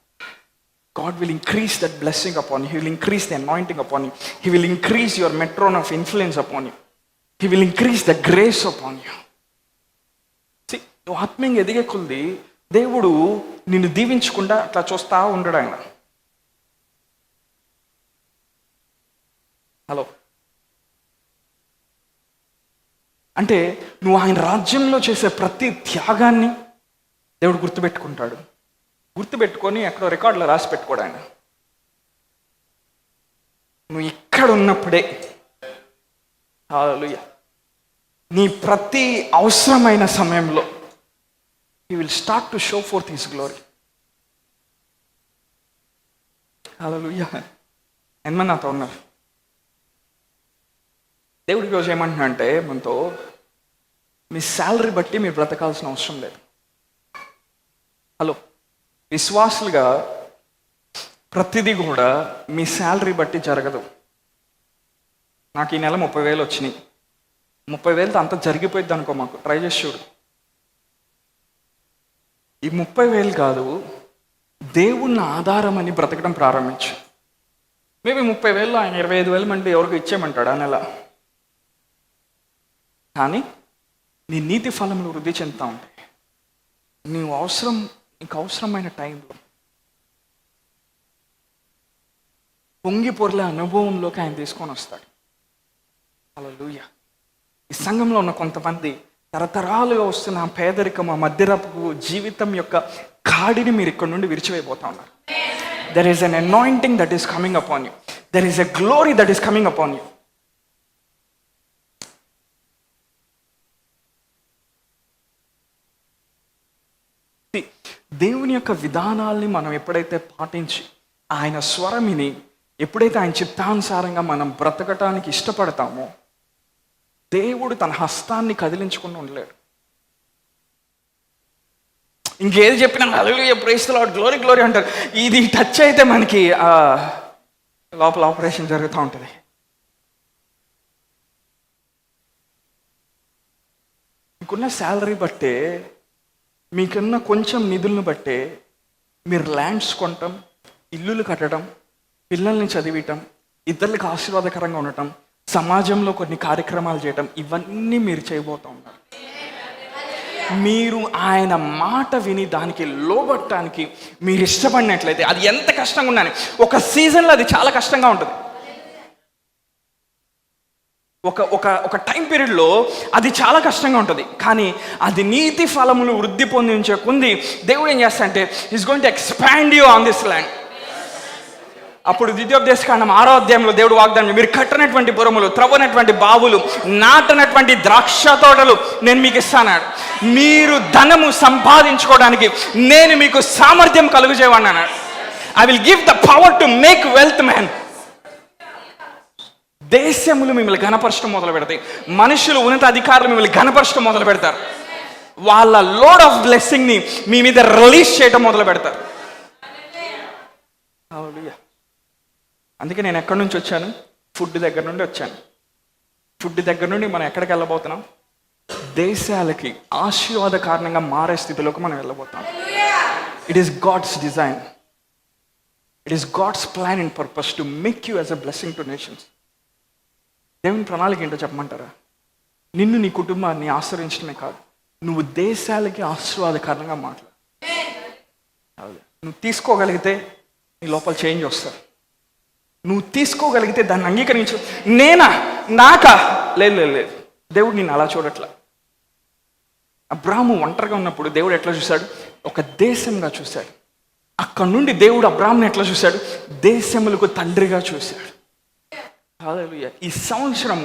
God will increase that blessing upon you. He will increase the anointing upon you. He will increase your metron of influence upon you. He will increase the grace upon you. See, నువ్వు ఆత్మీయంగా ఎదిగే కొద్ది దేవుడు నిన్ను దీవించకుండా అట్లా చూస్తా ఉండడు ఆయన. హలో, అంటే నువ్వు ఆయన రాజ్యంలో చేసే ప్రతి త్యాగాన్ని దేవుడు గుర్తుపెట్టుకుంటాడు. గుర్తుపెట్టుకొని ఎక్కడో రికార్డులో రాసి పెట్టుకోడు ఆయన. నువ్వు ఇక్కడ ఉన్నప్పుడే హల్లెలూయా నీ ప్రతి అవసరమైన సమయంలో He will start to show forth His glory. హల్లెలూయా. ఎంతమంది నాతో ఉన్నారు? దేవుడికి ఈరోజు ఏమంటున్నా అంటే, మనతో మీ శాలరీ బట్టి మీరు బ్రతకాల్సిన అవసరం లేదు. హలో, విశ్వాసులుగా ప్రతిదీ కూడా మీ శాలరీ బట్టి జరగదు. నాకు ఈ నెల 30,000 వచ్చినాయి, 30,000తో అంతా జరిగిపోయింది అనుకో, మాకు ట్రై చేసి చూడు. ఈ 30,000 కాదు, దేవుణ్ణి ఆధారం అని బ్రతకడం ప్రారంభించు. మేబీ 30,000లో ఆయన 25,000 మంది ఎవరికి ఇచ్చేయమంటాడు ఆ నెల. కానీ నీ నీతి ఫలములు వృద్ధి చెందుతూ ఉంటాయి. నీకు అవసరమైన టైంలో పొంగి పొర్లే అనుభవంలోకి ఆయన తీసుకొని వస్తాడు. హల్లెలూయా. ఈ సంఘంలో ఉన్న కొంతమంది తరతరాలుగా వస్తున్న పేదరికం, ఆ మధ్యరపు జీవితం యొక్క కాడిని మీరు ఇక్కడ నుండి విరిచివేయబోతా ఉన్నారు. There is an anointing that is coming upon you. There is a glory that is coming upon you. దేవుని యొక్క విధానాల్ని మనం ఎప్పుడైతే పాటించి ఆయన స్వరమిని ఎప్పుడైతే ఆయన చిత్తానుసారంగా మనం బ్రతకటానికి ఇష్టపడతామో, దేవుడు తన హస్తాన్ని కదిలించకుండా ఉండలేడు. ఇంకేది చెప్పినా hallelujah praise the Lord glory glory అంటారు. ఇది టచ్ అయితే మనకి లోపల ఆపరేషన్ జరుగుతూ ఉంటుంది. మీకున్న శాలరీ బట్టే, మీకున్న కొంచెం నిధులను బట్టే మీరు ల్యాండ్స్ కొనటం, ఇల్లులు కట్టడం, పిల్లల్ని చదివించటం, ఇతరులకు ఆశీర్వాదకరంగా ఉండటం, సమాజంలో కొన్ని కార్యక్రమాలు చేయటం, ఇవన్నీ మీరు చేయబోతూ ఉన్నారు. మీరు ఆయన మాట విని దానికి లోబట్టడానికి మీరు ఇష్టపడినట్లయితే, అది ఎంత కష్టంగా ఉన్నాను, ఒక సీజన్లో అది చాలా కష్టంగా ఉంటుంది. ఒక టైం పీరియడ్లో అది చాలా కష్టంగా ఉంటుంది. కానీ అది నీతి ఫలములు వృద్ధి పొందించే కొంది దేవుడు ఏం చేస్తాడంటే, is going to expand you on this land. అప్పుడు ద్వితీయోపదేశకాండం 6వ అధ్యాయంలో దేవుడు వాగ్దానం, మీరు కట్టనటువంటి పురములు, త్రవ్వనటువంటి బావులు, నాటనటువంటి ద్రాక్ష తోటలు నేను మీకు ఇస్తాను. మీరు ధనము సంపాదించుకోవడానికి నేను మీకు సామర్థ్యం కలుగజేయమన్నాడు. I will give the power to make wealth man. దేశములు మిమ్మల్ని ఘనపరచడం మొదలు పెడతాయి. మనుషులు, ఉన్నత అధికారులు మిమ్మల్ని ఘనపరచడం మొదలు పెడతారు. వాళ్ళ లోడ్ ఆఫ్ బ్లెస్సింగ్ ని మీ మీద రిలీజ్ చేయడం మొదలు పెడతారు. అందుకే నేను ఎక్కడి నుంచి వచ్చాను? ఫుడ్ దగ్గర నుండి వచ్చాను. ఫుడ్ దగ్గర నుండి మనం ఎక్కడికి వెళ్ళబోతున్నాం? దేశాలకి ఆశీర్వాద కారణంగా మారే స్థితిలోకి మనం వెళ్ళబోతాం. It is God's design, it is God's plan and purpose to make you as a blessing to nations. దేవుని ప్రణాళిక ఏంటో చెప్పమంటారా? నిన్ను, నీ కుటుంబాన్ని ఆశ్రయించడమే కాదు, నువ్వు దేశాలకి ఆశీర్వాద కారణంగా మాట్లాడు. నువ్వు తీసుకోగలిగితే నీ లోపల చేంజ్ వస్తుంది. నువ్వు తీసుకోగలిగితే దాన్ని అంగీకరించు. నేనా, నాకా? లేదు లేదు లేదు, దేవుడు నిన్ను అలా చూడట్లా. అబ్రాహాము ఒంటరిగా ఉన్నప్పుడు దేవుడు ఎట్లా చూశాడు? ఒక దేశంగా చూశాడు. అక్కడ నుండి దేవుడు అబ్రాహాముని ఎట్లా చూశాడు? దేశములకు తండ్రిగా చూశాడు. హల్లెలూయా. ఈ సంవత్సరం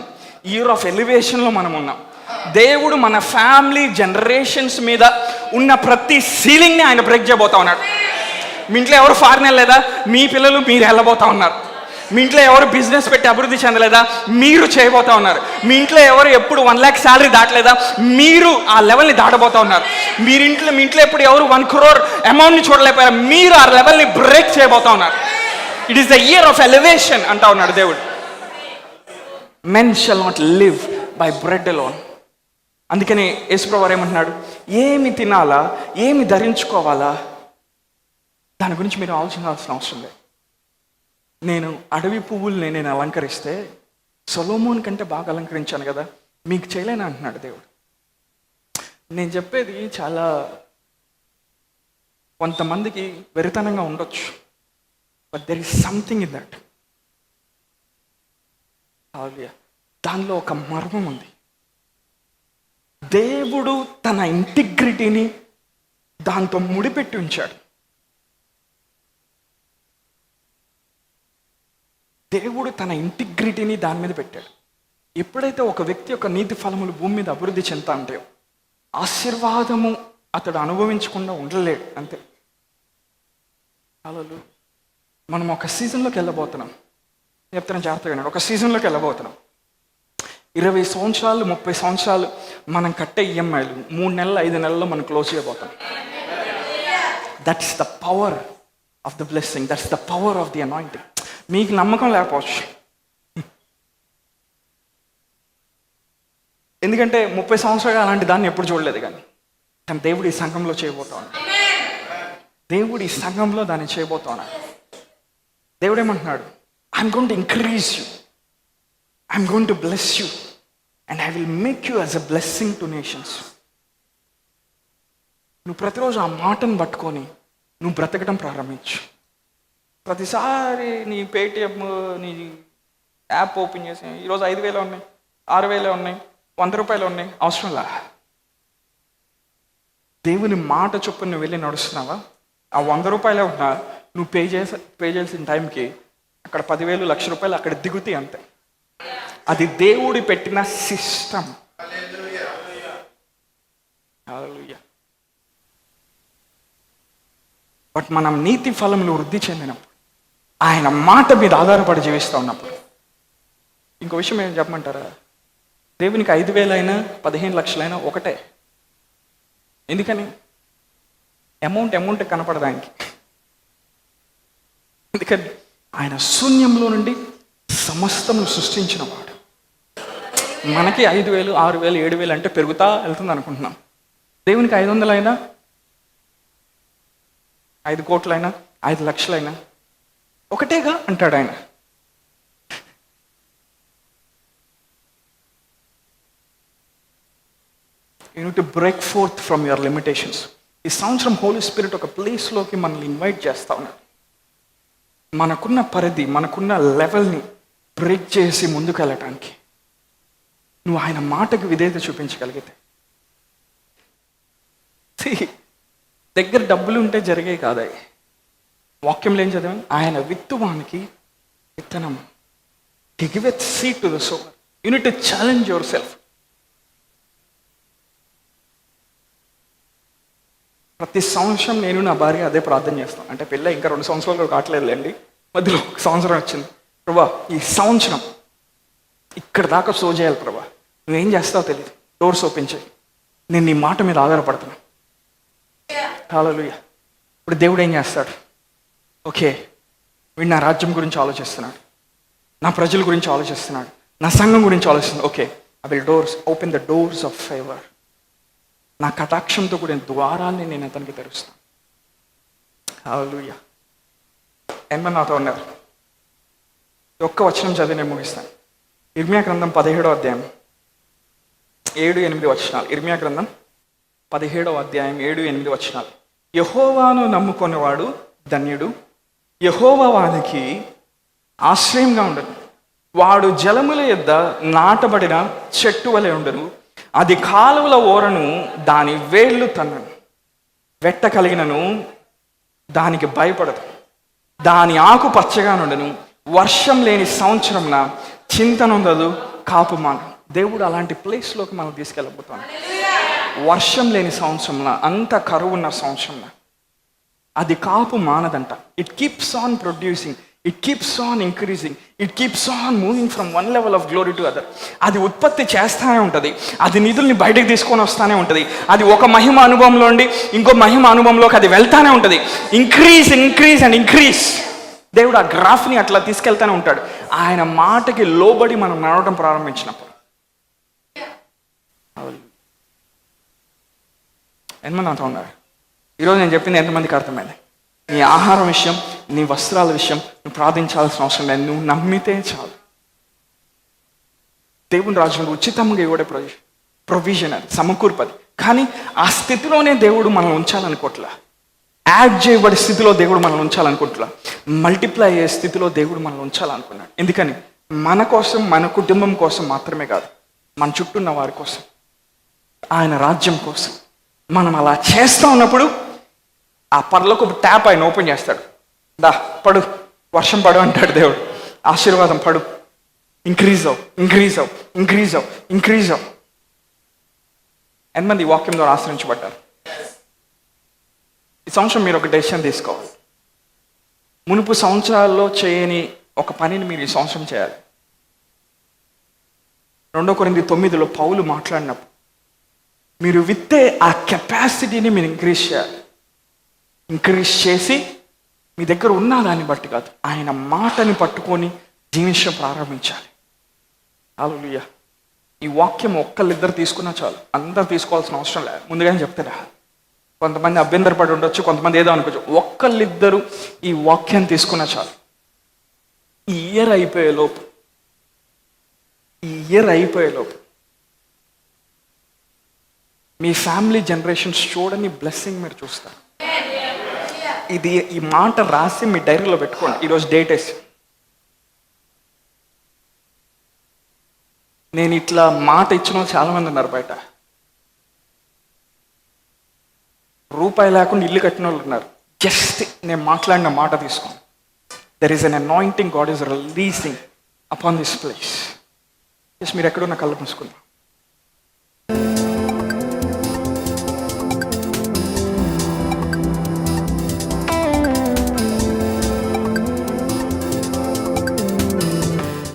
ఇయర్ ఆఫ్ ఎలివేషన్లో మనం ఉన్నాం. దేవుడు మన ఫ్యామిలీ జనరేషన్స్ మీద ఉన్న ప్రతి సీలింగ్ని ఆయన బ్రేక్ చేయబోతా ఉన్నాడు. మీ ఇంట్లో ఎవరు ఫారిన్ వెళ్ళలేదా? మీ పిల్లలు మీరు వెళ్ళబోతా ఉన్నారు. మీ ఇంట్లో ఎవరు బిజినెస్ పెట్టి అభివృద్ధి చెందలేదా? మీరు చేయబోతా ఉన్నారు. మీ ఇంట్లో ఎవరు ఎప్పుడు 1 lakh శాలరీ దాటలేదా? మీరు ఆ లెవెల్ని దాటబోతా ఉన్నారు. మీ ఇంట్లో ఎప్పుడు ఎవరు 1 crore అమౌంట్ని చూడలేకపోయారు? మీరు ఆ లెవెల్ని బ్రేక్ చేయబోతా ఉన్నారు. It is the year of elevation అంటా ఉన్నాడు దేవుడు. Men shall not live by bread alone. అందుకని యేసుప్రభువు వారు ఏమంటున్నాడు? ఏమి తినాలా, ఏమి ధరించుకోవాలా, దాని గురించి మీరు ఆలోచించాల్సిన అవసరం లేదు. నేను అడవి పువ్వుల్ని నేను అలంకరిస్తే సొలొమోన్ కంటే బాగా అలంకరించాను కదా, మీకు చేయలేనా అంటున్నాడు దేవుడు. నేను చెప్పేది చాలా కొంతమందికి వెరితనంగా ఉండొచ్చు, but there is something in that. దానిలో ఒక మర్మం ఉంది. దేవుడు తన ఇంటిగ్రిటీని దాంతో ముడిపెట్టి ఉంచాడు. దేవుడు తన ఇంటిగ్రిటీని దాని మీద పెట్టాడు. ఎప్పుడైతే ఒక వ్యక్తి యొక్క నీతి ఫలములు భూమి మీద అభివృద్ధి చెందుతా ఉంటాయో, ఆశీర్వాదము అతడు అనుభవించకుండా ఉండలేడు. అంతే. అలలు మనం ఒక సీజన్లోకి వెళ్ళబోతున్నాం. చెప్తాను జాగ్రత్తగా వినండి. ఒక సీజన్లోకి వెళ్ళబోతున్నాం. 20 సంవత్సరాలు 30 సంవత్సరాలు మనం కట్టే ఈఎంఐలు 3 నెలలు 5 నెలల్లో మనం క్లోజ్ చేయబోతాం. That's the power of the blessing. That's the power of the anointing. మీకు నమ్మకం లేకపోవచ్చు, ఎందుకంటే 30 సంవత్సరాలు అలాంటి దాన్ని ఎప్పుడు చూడలేదు. కానీ దేవుడు ఈ సంఘంలో చేయబోతా ఉన్నాడు. దేవుడు ఈ సంఘంలో దాన్ని చేయబోతా ఉన్నాడు. దేవుడు ఏమంటున్నాడు? I'm going to increase you, I'm going to bless you, and I will make you as a blessing to nations. నువ్వు ప్రతిరోజు ఆ మాటను పట్టుకొని నువ్వు బ్రతకడం ప్రారంభించు. ప్రతిసారి నీ పేటిఎం, నీ యాప్ ఓపెన్ చేసి ఈరోజు 5,000 ఉన్నాయి, 6,000 ఉన్నాయి, 100 రూపాయలు ఉన్నాయి, అవసరంలా. దేవుని మాట చొప్పున నువ్వు వెళ్ళి నడుస్తున్నావా? ఆ 100 రూపాయలే ఉన్నా నువ్వు పే చేయాల్సిన టైంకి అక్కడ 10,000 1,00,000 రూపాయలు అక్కడ దిగుతాయి. అంతే. అది దేవుడి పెట్టిన సిస్టమ్. బట్ మనం నీతి ఫలంలో వృద్ధి చెందినప్పుడు, ఆయన మాట మీద ఆధారపడి జీవిస్తూ ఉన్నప్పుడు, ఇంకో విషయం ఏం చెప్పమంటారా? దేవునికి 5,000 అయినా 15 లక్షలైనా ఒకటే. ఎందుకని? అమౌంట్ కనపడదు ఆయనకి. ఎందుకని? ఆయన శూన్యంలో నుండి సమస్తము సృష్టించిన వాడు. మనకి 5,000 6,000 7,000 అంటే పెరుగుతా వెళ్తుంది అనుకుంటున్నాం. దేవునికి 500 అయినా 5 కోట్లైనా 5 లక్షలైనా ఒకటేగా అంటాడు ఆయన. You need to break forth from your limitations. ఈ సంవత్సరం హోలీ స్పిరిట్ ఒక ప్లేస్లోకి మనల్ని ఇన్వైట్ చేస్తా ఉన్నాడు. మనకున్న పరిధి, మనకున్న లెవెల్ని బ్రేక్ చేసి ముందుకు వెళ్ళటానికి నువ్వు ఆయన మాటకు విధేయత చూపించగలిగితే, దగ్గర డబ్బులు ఉంటే జరిగే కాదాయి. వాక్యంలో ఏం చదివాం? ఆయన విత్తువానికి విత్తనం. He giveth seed to the sower. You need to challenge yourself. ప్రతి సంవత్సరం నేను నా భార్య అదే ప్రార్థన చేస్తాను. అంటే పెళ్ళి ఇంకా 2 సంవత్సరాలు కావట్లేదులేండి, మధ్యలో 1 సంవత్సరం వచ్చింది. ప్రభా, ఈ సంవత్సరం ఇక్కడ దాకా సో చేయాలి ప్రభా, నువ్వేం చేస్తావో తెలియదు, డోర్స్ ఓపెన్ చేయి, నేను నీ మాట మీద ఆధారపడుతున్నా. హల్లెలూయా. ఇప్పుడు దేవుడు ఏం చేస్తాడు? ఓకే, వీడు నా రాజ్యం గురించి ఆలోచిస్తున్నాడు, నా ప్రజల గురించి ఆలోచిస్తున్నాడు, నా సంఘం గురించి ఆలోచిస్తున్నాడు. Okay, I will open the doors of favour. నా కటాక్షంతో కూడిన ద్వారాన్ని నేను అతనికి తెరుస్తాను. హల్లెలూయా. ఏమన్నా నాతో ఉన్నారు? ఒక్క వచనం చదివి నేను ముగిస్తాను. ఇర్మియా గ్రంథం 17వ అధ్యాయం 7-8 వచనాలు. ఇర్మియా గ్రంథం 17వ అధ్యాయం 7-8 వచనాలు. యెహోవాను నమ్ముకునేవాడు ధన్యుడు, యెహోవా వానికి ఆశ్రయంగా ఉండను. వాడు జలముల యొద్ద నాటబడిన చెట్టు వలె ఉండను, అది కాలువల ఓరను దాని వేళ్ళు తన్నను. వెట్ట కలిగినను దానికి భయపడదు, దాని ఆకు పచ్చగా నుండను, వర్షం లేని సంవత్సరంన చింతనుండదు, కాపుమాను. దేవుడు అలాంటి ప్లేస్లోకి మనం తీసుకెళ్ళబోతాం. వర్షం లేని సంవత్సరంలో, అంత కరువు ఉన్న సంవత్సరంలో అది కాపు మానదంట. It keeps on producing, it keeps on increasing, it keeps on moving from one level of glory to other. అది ఉత్పత్తి చేస్తూనే ఉంటుంది, అది నిధుల్ని బయటకు తీసుకొని వస్తూనే ఉంటుంది. అది ఒక మహిమ అనుభవంలో ఉండి ఇంకో మహిమ అనుభవంలోకి అది వెళ్తానే ఉంటుంది. Increase increase and increase. దేవుడు ఆ గ్రాఫ్ని అట్లా తీసుకెళ్తానే ఉంటాడు, ఆయన మాటకి లోబడి మనం నడవడం ప్రారంభించినప్పుడు. ఎంతమంది అంతా ఉన్నారు? ఈరోజు నేను చెప్పింది ఎంతమందికి అర్థమైంది? నీ ఆహారం విషయం, నీ వస్త్రాల విషయం నువ్వు ప్రార్థించాల్సిన అవసరం లేదు, నువ్వు నమ్మితే చాలు. దేవుని రాజ్యంలో ఉచితంగా ఇవ్వడే ప్రొవిజన్, అది సమకూర్పది. కానీ ఆ స్థితిలోనే దేవుడు మనల్ని ఉంచాలనుకోవట్లా, యాడ్ చేయబడే స్థితిలో దేవుడు మనల్ని ఉంచాలనుకుంటున్నా, మల్టిప్లై అయ్యే స్థితిలో దేవుడు మనల్ని ఉంచాలనుకున్నాడు. ఎందుకని? మన కోసం, మన కుటుంబం కోసం మాత్రమే కాదు, మన చుట్టూ ఉన్న వారి కోసం, ఆయన రాజ్యం కోసం. మనం అలా చేస్తూ ఉన్నప్పుడు ఆ పర్లోకి ఒక ట్యాప్ ఆయన ఓపెన్ చేస్తాడు. దా పడు, వర్షం పడు అంటాడు దేవుడు. ఆశీర్వాదం పడు, ఇంక్రీజ్ అవు, ఇంక్రీజ్ అవు, ఇంక్రీజ్ అవు, ఇంక్రీజ్ అవు. ఎంతమంది ఈ వాక్యం ద్వారా ఆశ్రయించబడ్డారు? ఈ సంవత్సరం మీరు ఒక డెసిషన్ తీసుకోవాలి. మునుపు సంవత్సరాల్లో చేయని ఒక పనిని మీరు ఈ సంవత్సరం చేయాలి. 2 కొరింథీ 9లో పౌలు మాట్లాడినప్పుడు మీరు విత్తే ఆ కెపాసిటీని మీరు ఇంక్రీజ్ చేయాలి. ఇంక్రీజ్ చేసి మీ దగ్గర ఉన్న దాన్ని బట్టి కాదు, ఆయన మాటని పట్టుకొని జీవించడం ప్రారంభించాలి. హల్లెలూయా. ఈ వాక్యం ఒక్కళ్ళిద్దరు తీసుకున్నా చాలు, అందరు తీసుకోవాల్సిన అవసరం లేదు. ముందుగానే చెప్తారా, కొంతమంది అభ్యంతరపడి ఉండొచ్చు, కొంతమంది ఏదో అనుకోవచ్చు. ఒక్కళ్ళిద్దరు ఈ వాక్యాన్ని తీసుకున్నా చాలు. ఈ ఇయర్ అయిపోయేలోపు మీ ఫ్యామిలీ జనరేషన్స్ చూడని బ్లెస్సింగ్ మీరు చూస్తారు. ఈ మాట రాసి మీ డైరీలో పెట్టుకోండి. ఈరోజు డేట్ వేసి, నేను ఇట్లా మాట ఇచ్చిన వాళ్ళు చాలామంది ఉన్నారు బయట. రూపాయి లేకుండా ఇల్లు కట్టిన వాళ్ళు ఉన్నారు. జస్ట్ నేను మాట్లాడిన మాట తీసుకోండి. There is an anointing God is releasing upon this place. Just మీరు ఎక్కడున్న కళ్ళు మూసుకుందాం.